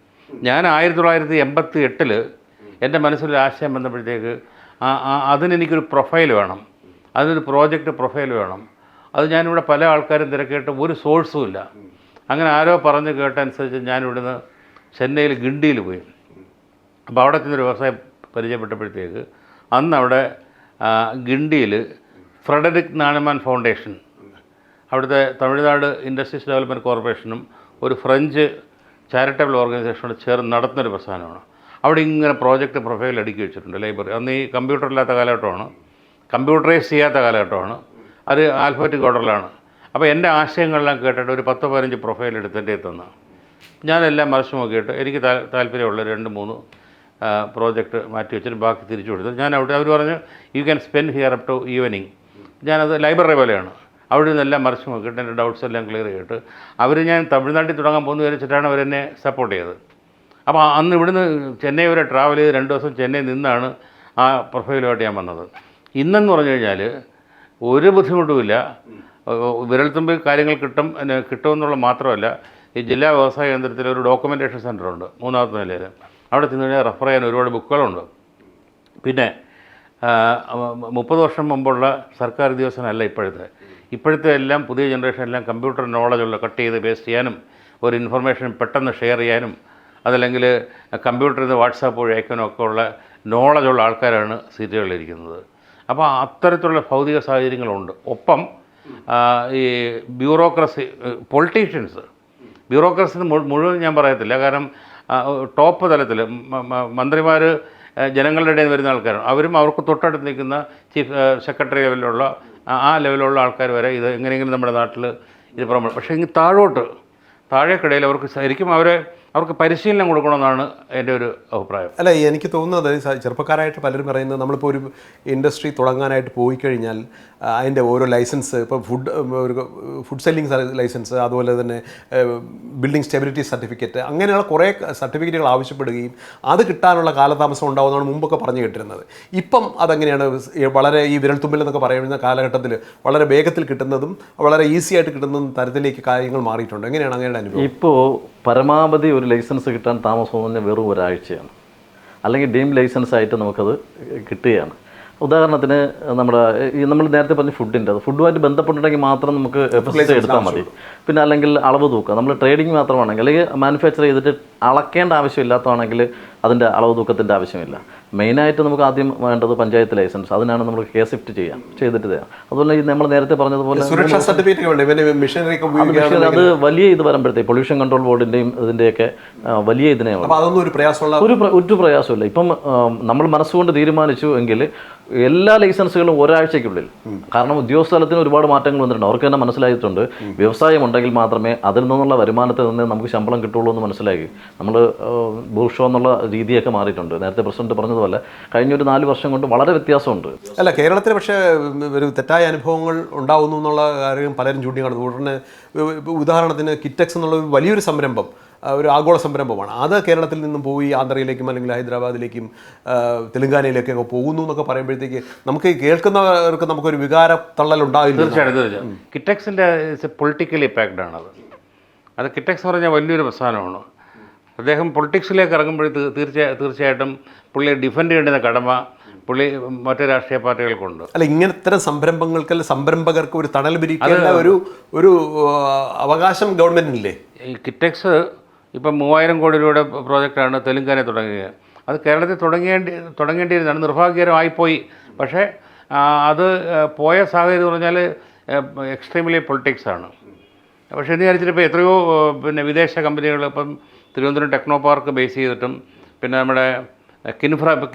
ഞാൻ 1988 എൻ്റെ മനസ്സിലൊരു ആശയം വന്നപ്പോഴത്തേക്ക് അതിനെനിക്കൊരു പ്രൊഫൈൽ വേണം, അതിനൊരു പ്രോജക്റ്റ് പ്രൊഫൈൽ വേണം. അത് ഞാനിവിടെ പല ആൾക്കാരും തിരക്കിയിട്ട് ഒരു സോഴ്സും ഇല്ല. അങ്ങനെ ആരോ പറഞ്ഞ് കേട്ടനുസരിച്ച് ഞാനിവിടുന്ന് ചെന്നൈയിൽ ഗിണ്ടിയിൽ പോയി. അപ്പോൾ അവിടെ ചെന്നൊരു വ്യവസായം പരിചയപ്പെട്ടപ്പോഴത്തേക്ക് അന്ന് അവിടെ ഗിണ്ടിയിൽ ഫ്രെഡറിക് നാണമാൻ ഫൗണ്ടേഷൻ, അവിടുത്തെ തമിഴ്നാട് ഇൻഡസ്ട്രീസ് ഡെവലപ്മെൻറ്റ് കോർപ്പറേഷനും ഒരു ഫ്രഞ്ച് ചാരിറ്റബിൾ ഓർഗനൈസേഷനോട് ചേർന്ന് നടത്തുന്നൊരു പ്രസ്ഥാനമാണ്. അവിടെ ഇങ്ങനെ പ്രോജക്റ്റ് പ്രൊഫൈൽ അടുക്കി വെച്ചിട്ടുണ്ട്. ലൈബ്രറി അന്ന് ഈ കമ്പ്യൂട്ടർ ഇല്ലാത്ത കാലഘട്ടമാണ്, കമ്പ്യൂട്ടറൈസ് ചെയ്യാത്ത കാലഘട്ടമാണ്. അത് ആൽഫബറ്റിക് ഓർഡറിലാണ്. അപ്പോൾ എൻ്റെ ആശയങ്ങളെല്ലാം കേട്ടിട്ട് ഒരു 10-15 പ്രൊഫൈൽ എടുത്ത് എൻ്റെ തന്നു. ഞാനെല്ലാം മറിച്ച് നോക്കിയിട്ട് എനിക്ക് താല്പര്യമുള്ള 2-3 പ്രോജക്റ്റ് മാറ്റി വെച്ചിട്ട് ബാക്കി തിരിച്ചു കൊടുത്തു. ഞാൻ അവിടെ അവർ പറഞ്ഞു you can spend here up to evening. ഞാനത് ലൈബ്രറി പോലെയാണ്. അവിടെ നിന്നെല്ലാം മറിച്ച് നോക്കിയിട്ട് എൻ്റെ ഡൗട്ട്സ് എല്ലാം ക്ലിയർ ചെയ്തിട്ട് ഞാൻ തമിഴ്നാട്ടിൽ തുടങ്ങാൻ പോകുന്ന വിചാരിച്ചിട്ടാണ് അവരെന്നെ സപ്പോർട്ട് ചെയ്തത്. അപ്പോൾ അന്ന് ഇവിടുന്ന് ചെന്നൈ വരെ ട്രാവൽ ചെയ്ത് 2 ദിവസം ചെന്നൈ നിന്നാണ് ആ പ്രൊഫൈലുമായിട്ട് ഞാൻ വന്നത്. ഇന്നെന്ന് പറഞ്ഞു കഴിഞ്ഞാൽ ഒരു ബുദ്ധിമുട്ടുമില്ല. വിരൽത്തുമ്പിൽ കാര്യങ്ങൾ കിട്ടുമെന്നുള്ള മാത്രമല്ല, ഈ ജില്ലാ വ്യവസായ കേന്ദ്രത്തിൽ ഒരു ഡോക്യുമെൻറ്റേഷൻ സെൻ്ററുണ്ട് 3ാമത്തെ നിലയിൽ. അവിടെ ചെന്ന് കഴിഞ്ഞാൽ റെഫർ ചെയ്യാൻ ഒരുപാട് ബുക്കുകളുണ്ട്. പിന്നെ 30 വർഷം മുമ്പുള്ള സർക്കാർ ഉദ്യോഗസ്ഥനല്ല ഇപ്പോഴത്തെ എല്ലാം പുതിയ ജനറേഷൻ എല്ലാം കമ്പ്യൂട്ടർ നോളജുള്ള, കട്ട് ചെയ്ത് പേസ്റ്റ് ചെയ്യാനും ഒരു ഇൻഫർമേഷൻ പെട്ടെന്ന് ഷെയർ ചെയ്യാനും അതല്ലെങ്കിൽ കമ്പ്യൂട്ടറിൽ നിന്ന് വാട്സാപ്പ് വഴി അയക്കാനും ഒക്കെ ഉള്ള നോളജുള്ള ആൾക്കാരാണ് സീറ്റുകളിലിരിക്കുന്നത്. അപ്പോൾ അത്തരത്തിലുള്ള ഭൗതിക സാഹചര്യങ്ങളുണ്ട്. ഒപ്പം ഈ ബ്യൂറോക്രസി മുഴുവൻ ഞാൻ പറയത്തില്ല. കാരണം ടോപ്പ് തലത്തിൽ മന്ത്രിമാർ ജനങ്ങളുടെ ഇടയിൽ വരുന്ന ആൾക്കാരാണ്. അവർക്ക് തൊട്ടടുത്ത് നിൽക്കുന്ന ചീഫ് സെക്രട്ടറി ലെവലിലുള്ള ആ ലെവലിലുള്ള ആൾക്കാർ വരെ ഇത് എങ്ങനെയെങ്കിലും നമ്മുടെ നാട്ടിൽ ഇത് പക്ഷേ ഇങ്ങനെ താഴേക്കിടയിൽ അവർക്ക് ശരിക്കും അവർക്ക് പരിശീലനം കൊടുക്കണമെന്നാണ് എൻ്റെ ഒരു അഭിപ്രായം. അല്ല, എനിക്ക് തോന്നുന്നത് ചെറുപ്പക്കാരായിട്ട് പലരും പറയുന്നത് നമ്മളിപ്പോൾ ഒരു ഇൻഡസ്ട്രി തുടങ്ങാനായിട്ട് പോയി കഴിഞ്ഞാൽ അതിൻ്റെ ഓരോ ലൈസൻസ്, ഇപ്പോൾ ഫുഡ് സെല്ലിംഗ് ലൈസൻസ്, അതുപോലെ തന്നെ ബിൽഡിംഗ് സ്റ്റെബിലിറ്റി സർട്ടിഫിക്കറ്റ്, അങ്ങനെയുള്ള കുറേ സർട്ടിഫിക്കറ്റുകൾ ആവശ്യപ്പെടുകയും അത് കിട്ടാനുള്ള കാലതാമസം ഉണ്ടാകുന്നതാണ് മുമ്പൊക്കെ പറഞ്ഞു കേട്ടിരുന്നത്. ഇപ്പം അതെങ്ങനെയാണ്? വളരെ ഈ വിരൽത്തുമ്പിൽ എന്നൊക്കെ പറയുന്ന കാലഘട്ടത്തിൽ വളരെ വേഗത്തിൽ കിട്ടുന്നതും വളരെ ഈസി ആയിട്ട് കിട്ടുന്നതും തരത്തിലേക്ക് കാര്യങ്ങൾ മാറിയിട്ടുണ്ട്. എങ്ങനെയാണ് അങ്ങനെയുള്ള അനുഭവം? ഇപ്പോൾ പരമാവധി ഒരു ലൈസൻസ് കിട്ടാൻ താമസം തന്നെ വെറും ഒരാഴ്ചയാണ്, അല്ലെങ്കിൽ ഡീം ലൈസൻസ് ആയിട്ട് നമുക്കത് കിട്ടുകയാണ്. ഉദാഹരണത്തിന് നമ്മുടെ നമ്മൾ നേരത്തെ പറഞ്ഞ ഫുഡിൻ്റെ അത് ഫുഡുമായിട്ട് ബന്ധപ്പെട്ടിട്ടുണ്ടെങ്കിൽ മാത്രം നമുക്ക് FSSAI എടുത്താൽ മതി. പിന്നെ അല്ലെങ്കിൽ അളവ് തൂക്കുക, നമ്മൾ ട്രേഡിംഗ് മാത്രമാണെങ്കിൽ അല്ലെങ്കിൽ മാനുഫാക്ചർ ചെയ്തിട്ട് അളക്കേണ്ട ആവശ്യമില്ലാത്തതാണെങ്കിൽ അതിൻ്റെ അളവ് തൂക്കത്തിൻ്റെ ആവശ്യമില്ല. മെയിനായിട്ട് നമുക്ക് ആദ്യം വേണ്ടത് പഞ്ചായത്ത് ലൈസൻസ്, അതിനാണ് നമ്മൾ കേസിഫ്റ്റ് ചെയ്തിട്ട് തരാം. അതുപോലെ ഈ നമ്മൾ നേരത്തെ പറഞ്ഞതുപോലെ സുരക്ഷാ സർട്ടിഫിക്കറ്റ് മെഷീനറി അത് വലിയ ഇത് വരുമ്പോഴത്തേക്ക് പൊല്യൂഷൻ കൺട്രോൾ ബോർഡിൻ്റെയും ഇതിൻ്റെയൊക്കെ വലിയ ഇതിനെ ഒരു പ്രയാസമില്ല. ഇപ്പം നമ്മൾ മനസ്സുകൊണ്ട് തീരുമാനിച്ചു എങ്കിൽ എല്ലാ ലൈസൻസുകളും ഒരാഴ്ചയ്ക്കുള്ളിൽ, കാരണം ഉദ്യോഗസ്ഥലത്തിന് ഒരുപാട് മാറ്റങ്ങൾ വന്നിട്ടുണ്ട്. അവർക്ക് തന്നെ മനസ്സിലായിട്ടുണ്ട് വ്യവസായം ഉണ്ടെങ്കിൽ മാത്രമേ അതിൽ നിന്നുള്ള വരുമാനത്തിൽ നിന്ന് നമുക്ക് ശമ്പളം കിട്ടുള്ളൂ എന്ന് മനസ്സിലാക്കി. നമ്മൾ ബൂർഷോ എന്നുള്ള രീതിയൊക്കെ മാറിയിട്ടുണ്ട്. നേരത്തെ പ്രസിഡന്റ് പറഞ്ഞതുപോലെ കഴിഞ്ഞൊരു 4 വർഷം കൊണ്ട് വളരെ വ്യത്യാസമുണ്ട്. അല്ല, കേരളത്തിൽ പക്ഷേ ഒരു തെറ്റായ അനുഭവങ്ങൾ ഉണ്ടാവുന്നു എന്നുള്ള കാര്യം പലരും ചൂണ്ടിക്കാണുന്നു. ഉടനെ ഉദാഹരണത്തിന് കിറ്റക്സ് എന്നുള്ള വലിയൊരു സംരംഭം, ഒരു ആഗോള സംരംഭമാണ്. അത് കേരളത്തിൽ നിന്നും പോയി ആന്ധ്രയിലേക്കും അല്ലെങ്കിൽ ഹൈദരാബാദിലേക്കും തെലുങ്കാനയിലേക്കൊക്കെ പോകുന്നു എന്നൊക്കെ പറയുമ്പോഴത്തേക്ക് നമുക്ക് കേൾക്കുന്നവർക്ക് നമുക്കൊരു വികാര തള്ളലുണ്ടാവില്ല. തീർച്ചയായിട്ടും കിറ്റക്സിൻ്റെ പൊളിറ്റിക്കലി പാക്ഡാണത്. അത് കിറ്റക്സ് പറഞ്ഞാൽ വലിയൊരു പ്രസ്ഥാനമാണ്. അദ്ദേഹം പൊളിറ്റിക്സിലേക്ക് ഇറങ്ങുമ്പോഴത്തേക്ക് തീർച്ചയായിട്ടും പുള്ളിയെ ഡിഫെൻഡ് ചെയ്യേണ്ടുന്ന കടമ മറ്റു രാഷ്ട്രീയ പാർട്ടികൾക്കുണ്ട്. അല്ല, ഇങ്ങനത്തെ സംരംഭകർക്ക് ഒരു തണൽ പിരിക്കേണ്ട ഒരു അവകാശം ഗവൺമെന്റിനില്ലേ? ഈ കിറ്റക്സ് ഇപ്പം 3000 കോടി രൂപയുടെ പ്രോജക്റ്റാണ് തെലുങ്കാന തുടങ്ങിയത്. അത് കേരളത്തിൽ തുടങ്ങേണ്ടിയിരുന്നതാണ്, നിർഭാഗ്യകരമായിപ്പോയി. പക്ഷേ അത് പോയ സാഹചര്യം എന്ന് പറഞ്ഞാൽ എക്സ്ട്രീംലി പൊളിറ്റിക്സാണ്. പക്ഷേ എന്ന് വിചാരിച്ചിട്ട് ഇപ്പോൾ എത്രയോ വിദേശ കമ്പനികൾ ഇപ്പം തിരുവനന്തപുരം ടെക്നോ പാർക്ക് ബേസ് ചെയ്തിട്ടും പിന്നെ നമ്മുടെ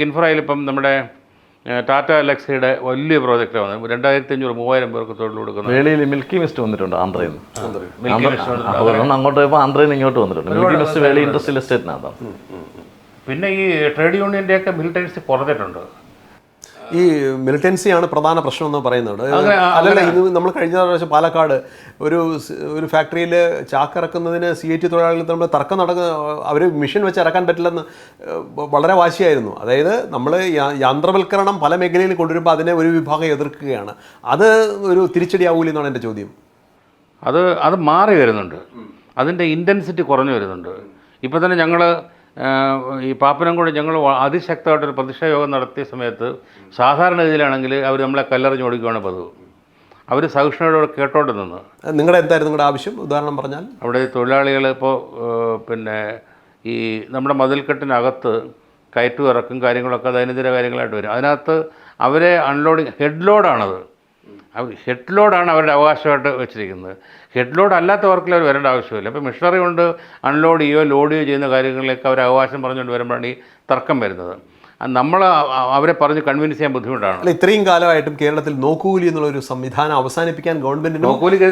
കിൻഫ്രയിലിപ്പം നമ്മുടെ ടാറ്റ അലക്സയുടെ വലിയ പ്രോജക്റ്റാണ് വന്നത്. 2500-3000 പേർക്ക് തൊഴിൽ കൊടുക്കുന്നത്. വേളിയിൽ മിൽക്കി മിസ്റ്റ് വന്നിട്ടുണ്ട് ആന്ധ്രയിൽ നിന്ന്. അങ്ങോട്ട് പോയപ്പോൾ ആന്ധ്രയിൽ നിന്ന് ഇങ്ങോട്ട് വന്നിട്ടുണ്ട്. മിൽക്കി മിസ്റ്റ് വേളി ഇൻഡസ്ട്രിയൽ എസ്റ്റേറ്റിനകത്താണ്. പിന്നെ ഈ ട്രേഡ് യൂണിയൻ്റെയൊക്കെ മിലിറ്റൻസി കുറഞ്ഞിട്ടുണ്ട്. ഈ മിലിറ്റൻസിയാണ് പ്രധാന പ്രശ്നം എന്ന് പറയുന്നുണ്ട്. അല്ലല്ല, ഇത് നമ്മൾ കഴിഞ്ഞ പ്രാവശ്യം പാലക്കാട് ഒരു ഫാക്ടറിയിൽ ചാക്കിറക്കുന്നതിന് CIT തൊഴിലാളികൾ തമ്മിൽ തർക്കം അവർ മെഷീൻ വെച്ച് ഇറക്കാൻ പറ്റില്ലെന്ന് വളരെ വാശിയായിരുന്നു. അതായത് നമ്മൾ യന്ത്രവൽക്കരണം പല മേഖലയിൽ കൊണ്ടുവരുമ്പോൾ അതിനെ ഒരു വിഭാഗം എതിർക്കുകയാണ്. അത് ഒരു തിരിച്ചടിയാവൂല എന്നാണ് എൻ്റെ ചോദ്യം. അത് മാറി വരുന്നുണ്ട്, അതിൻ്റെ ഇൻറ്റൻസിറ്റി കുറഞ്ഞു വരുന്നുണ്ട്. ഇപ്പോൾ തന്നെ ഞങ്ങൾ ഈ പാപ്പനംകോട് ഞങ്ങൾ അതിശക്തമായിട്ടൊരു പ്രതിഷേധ യോഗം നടത്തിയ സമയത്ത് സാധാരണഗതിയിലാണെങ്കിൽ അവർ നമ്മളെ കല്ലെറിഞ്ഞ് ഓടിക്കുകയാണ് പതിവ്. അവർ സഹിഷ്ണുതയോടെ കേട്ടോണ്ട് നിന്ന്. എന്തായിരുന്നു നിങ്ങളുടെ ആവശ്യം? ഉദാഹരണം പറഞ്ഞാൽ അവിടെ തൊഴിലാളികൾ ഇപ്പോൾ ഈ നമ്മുടെ മതിൽക്കെട്ടിനകത്ത് കയറ്റു ഇറക്കും കാര്യങ്ങളൊക്കെ ദൈനംദിന കാര്യങ്ങളായിട്ട് വരും. അതിനകത്ത് അവരെ അൺലോഡിങ് ഹെഡ് ലോഡാണ് അവരുടെ അവകാശമായിട്ട് വെച്ചിരിക്കുന്നത്. ഹെഡ് ലോഡ് അല്ലാത്ത വർക്കിൽ അവർ വരേണ്ട ആവശ്യമില്ല. അപ്പോൾ മിഷനറി കൊണ്ട് അൺലോഡ് ചെയ്യുകയോ ലോഡ് ചെയ്യുകയോ ചെയ്യുന്ന കാര്യങ്ങളിലേക്ക് അവർ അവകാശം പറഞ്ഞുകൊണ്ട് വരുമ്പോഴാണ് ഈ തർക്കം വരുന്നത്. നമ്മൾ അവരെ പറഞ്ഞ് കൺവിൻസ് ചെയ്യാൻ ബുദ്ധിമുട്ടാണ്. അല്ല, ഇത്രയും കാലമായിട്ടും കേരളത്തിൽ നോക്കുകൂലി എന്നുള്ളൊരു സംവിധാനം അവസാനിപ്പിക്കാൻ ഗവൺമെന്റിന്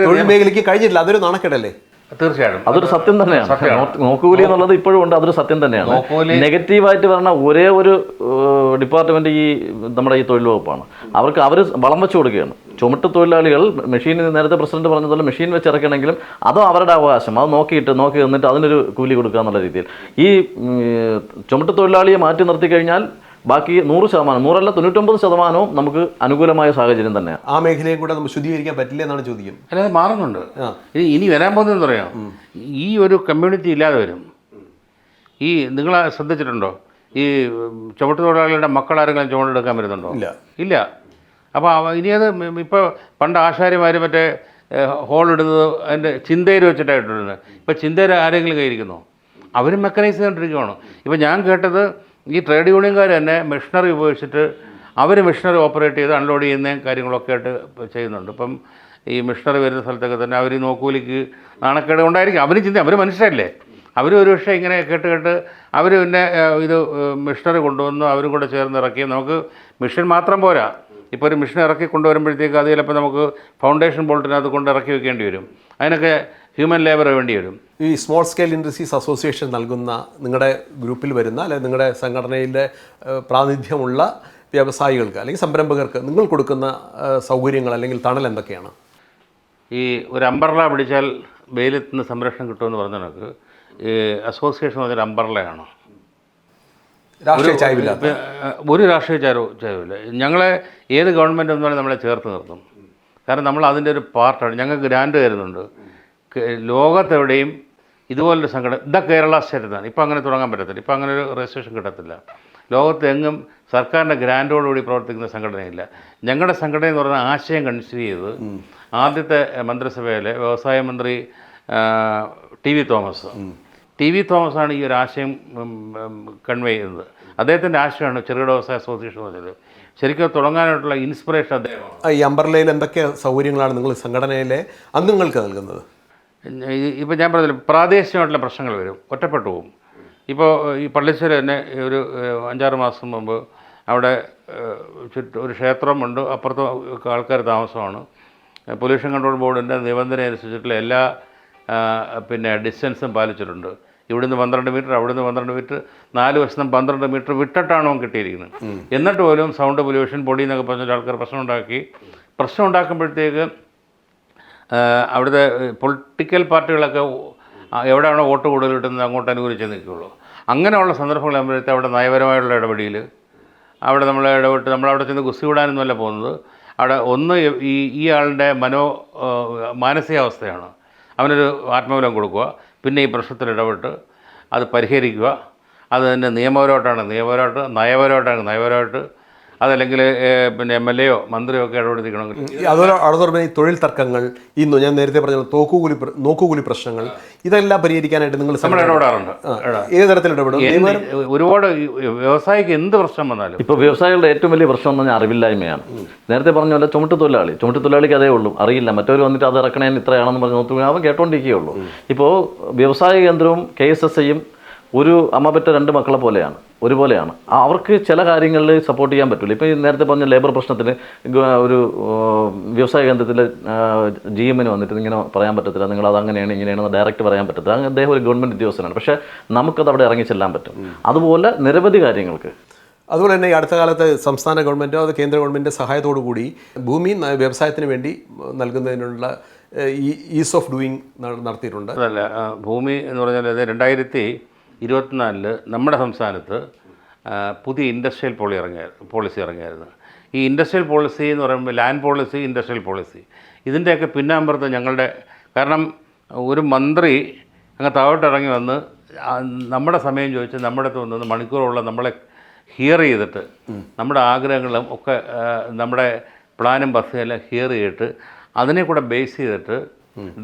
തൊഴിൽ മേഖലയ്ക്ക് കഴിഞ്ഞിട്ടില്ല. അതൊരു നാണക്കേടല്ലേ? തീർച്ചയായിട്ടും അതൊരു സത്യം തന്നെയാണ്. നോക്കുകൂലി എന്നുള്ളത് ഇപ്പോഴും ഉണ്ട്, അതൊരു സത്യം തന്നെയാണ്. നെഗറ്റീവായിട്ട് പറഞ്ഞ ഒരേ ഒരു ഡിപ്പാർട്ട്മെന്റ് ഈ നമ്മുടെ ഈ തൊഴിൽ വകുപ്പാണ്. അവർ വളം വെച്ച് കൊടുക്കുകയാണ്. ചുമട്ട് തൊഴിലാളികൾ മെഷീൻ, നേരത്തെ പ്രസിഡന്റ് പറഞ്ഞതുപോലെ മെഷീൻ വെച്ച് ഇറക്കണമെങ്കിലും അതും അവരുടെ അവകാശം. അത് നോക്കി നിന്നിട്ട് അതിനൊരു കൂലി കൊടുക്കുക എന്നുള്ള രീതിയിൽ ഈ ചുമട്ട് തൊഴിലാളിയെ മാറ്റി നിർത്തി കഴിഞ്ഞാൽ ബാക്കി 100%, 99% നമുക്ക് അനുകൂലമായ സാഹചര്യം തന്നെയാണ്. ആ മേഖലയെ കൂടെ നമുക്ക് ശുദ്ധീകരിക്കാൻ പറ്റില്ല എന്നാണ് ചോദ്യം. അല്ലാതെ മാറുന്നുണ്ട്. ഇനി വരാൻ പോകുന്നതെന്ന് പറയാം, ഈ ഒരു കമ്മ്യൂണിറ്റി ഇല്ലാതെ വരും. ഈ നിങ്ങൾ ശ്രദ്ധിച്ചിട്ടുണ്ടോ, ഈ ചുമട്ട് തൊഴിലാളികളുടെ മക്കളാരെങ്കിലും ചുമടെടുക്കാൻ വരുന്നുണ്ടോ? ഇല്ല. അപ്പോൾ ഇനി അത് ഇപ്പോൾ പണ്ട് ആശാരിമാർ മറ്റേ ഹോളിടുന്നത് അതിൻ്റെ ചിന്തയിൽ വെച്ചിട്ടായിട്ടിരുന്നത്. ഇപ്പോൾ ചിന്തയിൽ ആരെങ്കിലും കയറിയിരിക്കുന്നോ? അവരും മെക്കനൈസ് ചെയ്തുകൊണ്ടിരിക്കുകയാണ്. ഇപ്പോൾ ഞാൻ കേട്ടത് ഈ ട്രേഡ് യൂണിയൻകാർ തന്നെ മെഷീനറി ഉപയോഗിച്ചിട്ട് അവർ മെഷീനറി ഓപ്പറേറ്റ് ചെയ്ത് അൺലോഡ് ചെയ്യുന്ന കാര്യങ്ങളൊക്കെ ആയിട്ട് ചെയ്യുന്നുണ്ട്. ഇപ്പം ഈ മെഷീനറി വരുന്ന സ്ഥലത്തൊക്കെ തന്നെ അവർ നോക്കൂലിക്ക് നാണക്കേട് ഉണ്ടായിരിക്കും. അവർ മനുഷ്യരല്ലേ. അവർ ഒരു പക്ഷേ ഇങ്ങനെ കേട്ട് അവർ പിന്നെ ഇത് മെഷീനറി കൊണ്ടുവന്ന് അവരും കൂടെ ചേർന്ന് ഇറക്കി. നമുക്ക് മെഷീൻ മാത്രം പോരാ. ഇപ്പോൾ ഒരു മെഷീൻ ഇറക്കി കൊണ്ടുവരുമ്പോഴത്തേക്ക് അത് ചിലപ്പോൾ നമുക്ക് ഫൗണ്ടേഷൻ ബോൾട്ടിനകത്ത് കൊണ്ട് ഇറക്കി വെക്കേണ്ടി വരും. അതിനൊക്കെ ഹ്യൂമൻ ലേബർ വേണ്ടി വരും. ഈ സ്മോൾ സ്കെയിൽ ഇൻഡസ്ട്രീസ് അസോസിയേഷൻ നൽകുന്ന നിങ്ങളുടെ ഗ്രൂപ്പിൽ വരുന്ന അല്ലെങ്കിൽ നിങ്ങളുടെ സംഘടനയിലെ പ്രാതിനിധ്യമുള്ള വ്യവസായികൾക്ക് അല്ലെങ്കിൽ സംരംഭകർക്ക് നിങ്ങൾ കൊടുക്കുന്ന സൗകര്യങ്ങൾ അല്ലെങ്കിൽ തണൽ എന്തൊക്കെയാണ്? ഈ ഒരു അംബർല പിടിച്ചാൽ വെയിലത്ത് നിന്ന് സംരക്ഷണം കിട്ടുമെന്ന് പറഞ്ഞ കണക്ക് ഈ അസോസിയേഷൻ പറഞ്ഞൊരു അംബർലയാണ്. രാഷ്ട്രീയ ചായവില്ല, ഒരു രാഷ്ട്രീയ ചായവില്ല. ഞങ്ങളെ ഏത് ഗവൺമെൻറ് ഒന്നും നമ്മളെ ചേർത്ത് നിർത്തും. കാരണം നമ്മൾ അതിൻ്റെ ഒരു പാർട്ടാണ്. ഞങ്ങൾക്ക് ഗ്രാൻഡ് തരുന്നുണ്ട്. ലോകത്തെവിടെയും ഇതുപോലൊരു സംഘടന കേരള സ്റ്റേറ്റ് എന്നാണ്. ഇപ്പോൾ അങ്ങനെ തുടങ്ങാൻ പറ്റത്തില്ല. ഇപ്പോൾ അങ്ങനെ ഒരു രജിസ്ട്രേഷൻ കിട്ടത്തില്ല. ലോകത്തെങ്ങും സർക്കാരിൻ്റെ ഗ്രാൻറ്റോടുകൂടി പ്രവർത്തിക്കുന്ന സംഘടനയില്ല. ഞങ്ങളുടെ സംഘടന എന്ന് പറയുന്ന ആശയം കൺസീവ് ചെയ്ത് ആദ്യത്തെ മന്ത്രിസഭയിലെ വ്യവസായ മന്ത്രി ടി.വി. തോമസാണ് ഈ ഒരു ആശയം കൺവേ ചെയ്യുന്നത്. അദ്ദേഹത്തിൻ്റെ ആശയമാണ് ചെറുകിട വ്യവസായ അസോസിയേഷൻ പറഞ്ഞത്. ശരിക്കും തുടങ്ങാനായിട്ടുള്ള ഇൻസ്പിറേഷൻ അദ്ദേഹമാണ്. ഈ അംബർലയിൽ എന്തൊക്കെ സൗകര്യങ്ങളാണ് നിങ്ങൾ സംഘടനയിലെ അംഗങ്ങൾക്ക് നൽകുന്നത്? ഇപ്പോൾ ഞാൻ പറഞ്ഞില്ല, പ്രാദേശികമായിട്ടുള്ള പ്രശ്നങ്ങൾ വരും, ഒറ്റപ്പെട്ടു പോകും. ഇപ്പോൾ ഈ പള്ളിശ്ശേരി തന്നെ ഒരു 5-6 മാസം മുമ്പ് അവിടെ ഒരു ക്ഷേത്രമുണ്ട്, അപ്പുറത്ത് ആൾക്കാർ താമസമാണ്. പൊല്യൂഷൻ കൺട്രോൾ ബോർഡിൻ്റെ നിബന്ധന അനുസരിച്ചിട്ടുള്ള എല്ലാ ഡിസ്റ്റൻസും പാലിച്ചിട്ടുണ്ട്. ഇവിടുന്ന് 12 മീറ്റർ, അവിടുന്ന് 12 മീറ്റർ, 4 വശത്തും 12 മീറ്റർ വിട്ടിട്ടാണ് അവൻ കിട്ടിയിരിക്കുന്നത്. എന്നിട്ട് പോലും സൗണ്ട് പൊല്യൂഷൻ, പൊടി എന്നൊക്കെ പറഞ്ഞിട്ട് ആൾക്കാർ പ്രശ്നം ഉണ്ടാക്കുമ്പോഴത്തേക്ക് അവിടുത്തെ പൊളിറ്റിക്കൽ പാർട്ടികളൊക്കെ എവിടെയാണോ വോട്ട് കൂടുതൽ കിട്ടുന്നത് അങ്ങോട്ട് അനുകൂലിച്ച് നിൽക്കുകയുള്ളൂ. അങ്ങനെയുള്ള സന്ദർഭങ്ങളാകുമ്പോഴത്തെ അവിടെ നയപരമായുള്ള ഇടപെടൽ, അവിടെ നമ്മൾ ഇടപെട്ട് നമ്മളവിടെ ചെന്ന് കുസ്തി വിടാനൊന്നുമല്ല പോകുന്നത്. അവിടെ ഒന്ന് ഈ ആളുടെ മാനസികാവസ്ഥയാണ്. അവനൊരു ആത്മബലം കൊടുക്കുക, പിന്നെ ഈ പ്രശ്നത്തിൽ ഇടപെട്ട് അത് പരിഹരിക്കുക. അത് തന്നെ നയപരമായിട്ട് അതല്ലെങ്കിൽ MLA മന്ത്രിയോ ഒക്കെ ഇടപെടുത്തിക്കണമെങ്കിൽ അതോടൊപ്പം ഈ തൊഴിൽ തർക്കങ്ങൾ, ഞാൻ നേരത്തെ പറഞ്ഞ നോക്കുകൂലി പ്രശ്നങ്ങൾ, ഇതെല്ലാം പരിഹരിക്കാനായിട്ട് നിങ്ങൾ ഇടപെടാറുണ്ട്. ഏത് തരത്തിൽ ഇടപെടും? ഒരുപാട് വ്യവസായിക്ക് എന്ത് പ്രശ്നം വന്നാലും. ഇപ്പോൾ വ്യവസായികളുടെ ഏറ്റവും വലിയ പ്രശ്നം എന്ന് പറഞ്ഞാൽ അറിവില്ലായ്മയാണ്. നേരത്തെ പറഞ്ഞ പോലെ ചുമട്ടുതൊഴിലാളിക്ക് അതേ ഉള്ളൂ, അറിയില്ല. മറ്റവർ വന്നിട്ട് അത് ഇറക്കണേന് ഇത്രയാണെന്ന് പറഞ്ഞ് നോക്കി അവൻ കേട്ടോണ്ടിരിക്കുകയുള്ളൂ. ഇപ്പോൾ വ്യവസായ കേന്ദ്രവും KSSIയും ഒരു അമ്മ പെറ്റ 2 മക്കളെ ഒരുപോലെയാണ്. അവർക്ക് ചില കാര്യങ്ങളിൽ സപ്പോർട്ട് ചെയ്യാൻ പറ്റില്ല. ഇപ്പോൾ ഈ നേരത്തെ പറഞ്ഞ ലേബർ പ്രശ്നത്തിന് ഒരു വ്യവസായ കേന്ദ്രത്തിൽ GM വന്നിട്ട് ഇങ്ങനെ പറയാൻ പറ്റത്തില്ല, നിങ്ങൾ അത് അങ്ങനെയാണ് ഇങ്ങനെയാണെന്ന് ഡയറക്റ്റ് പറയാൻ പറ്റത്തില്ല. അദ്ദേഹം ഒരു ഗവൺമെൻറ് ഉദ്യോഗസ്ഥനാണ്, പക്ഷേ നമുക്കത് അവിടെ ഇറങ്ങി ചെല്ലാൻ പറ്റും. അതുപോലെ നിരവധി കാര്യങ്ങൾക്ക്. അതുപോലെ തന്നെ ഈ അടുത്ത കാലത്ത് സംസ്ഥാന ഗവൺമെൻറ്റോ അത് കേന്ദ്ര ഗവൺമെൻറ് സഹായത്തോടു കൂടി ഭൂമി വ്യവസായത്തിന് വേണ്ടി നൽകുന്നതിനുള്ള ഈസ് ഓഫ് ഡൂയിങ് നടത്തിയിട്ടുണ്ട്. അതല്ല, ഭൂമി എന്ന് പറഞ്ഞാൽ 2024 നമ്മുടെ സംസ്ഥാനത്ത് പുതിയ ഇൻഡസ്ട്രിയൽ പോളിസി ഇറങ്ങിയായിരുന്നു. ഈ ഇൻഡസ്ട്രിയൽ പോളിസി എന്ന് പറയുമ്പോൾ ലാൻഡ് പോളിസി, ഇൻഡസ്ട്രിയൽ പോളിസി, ഇതിൻ്റെയൊക്കെ പിന്നാമ്പുറത്ത് ഒരു മന്ത്രി അങ്ങ് താഴോട്ടിറങ്ങി വന്ന് നമ്മുടെ സമയം ചോദിച്ച് നമ്മുടെ അടുത്ത് വന്ന് മണിക്കൂറുള്ള നമ്മളെ ഹിയർ ചെയ്തിട്ട് നമ്മുടെ ആഗ്രഹങ്ങളും ഒക്കെ നമ്മുടെ പ്ലാനും ബസ്സും എല്ലാം ഹിയർ ചെയ്തിട്ട് അതിനെ കൂടെ ബേസ് ചെയ്തിട്ട്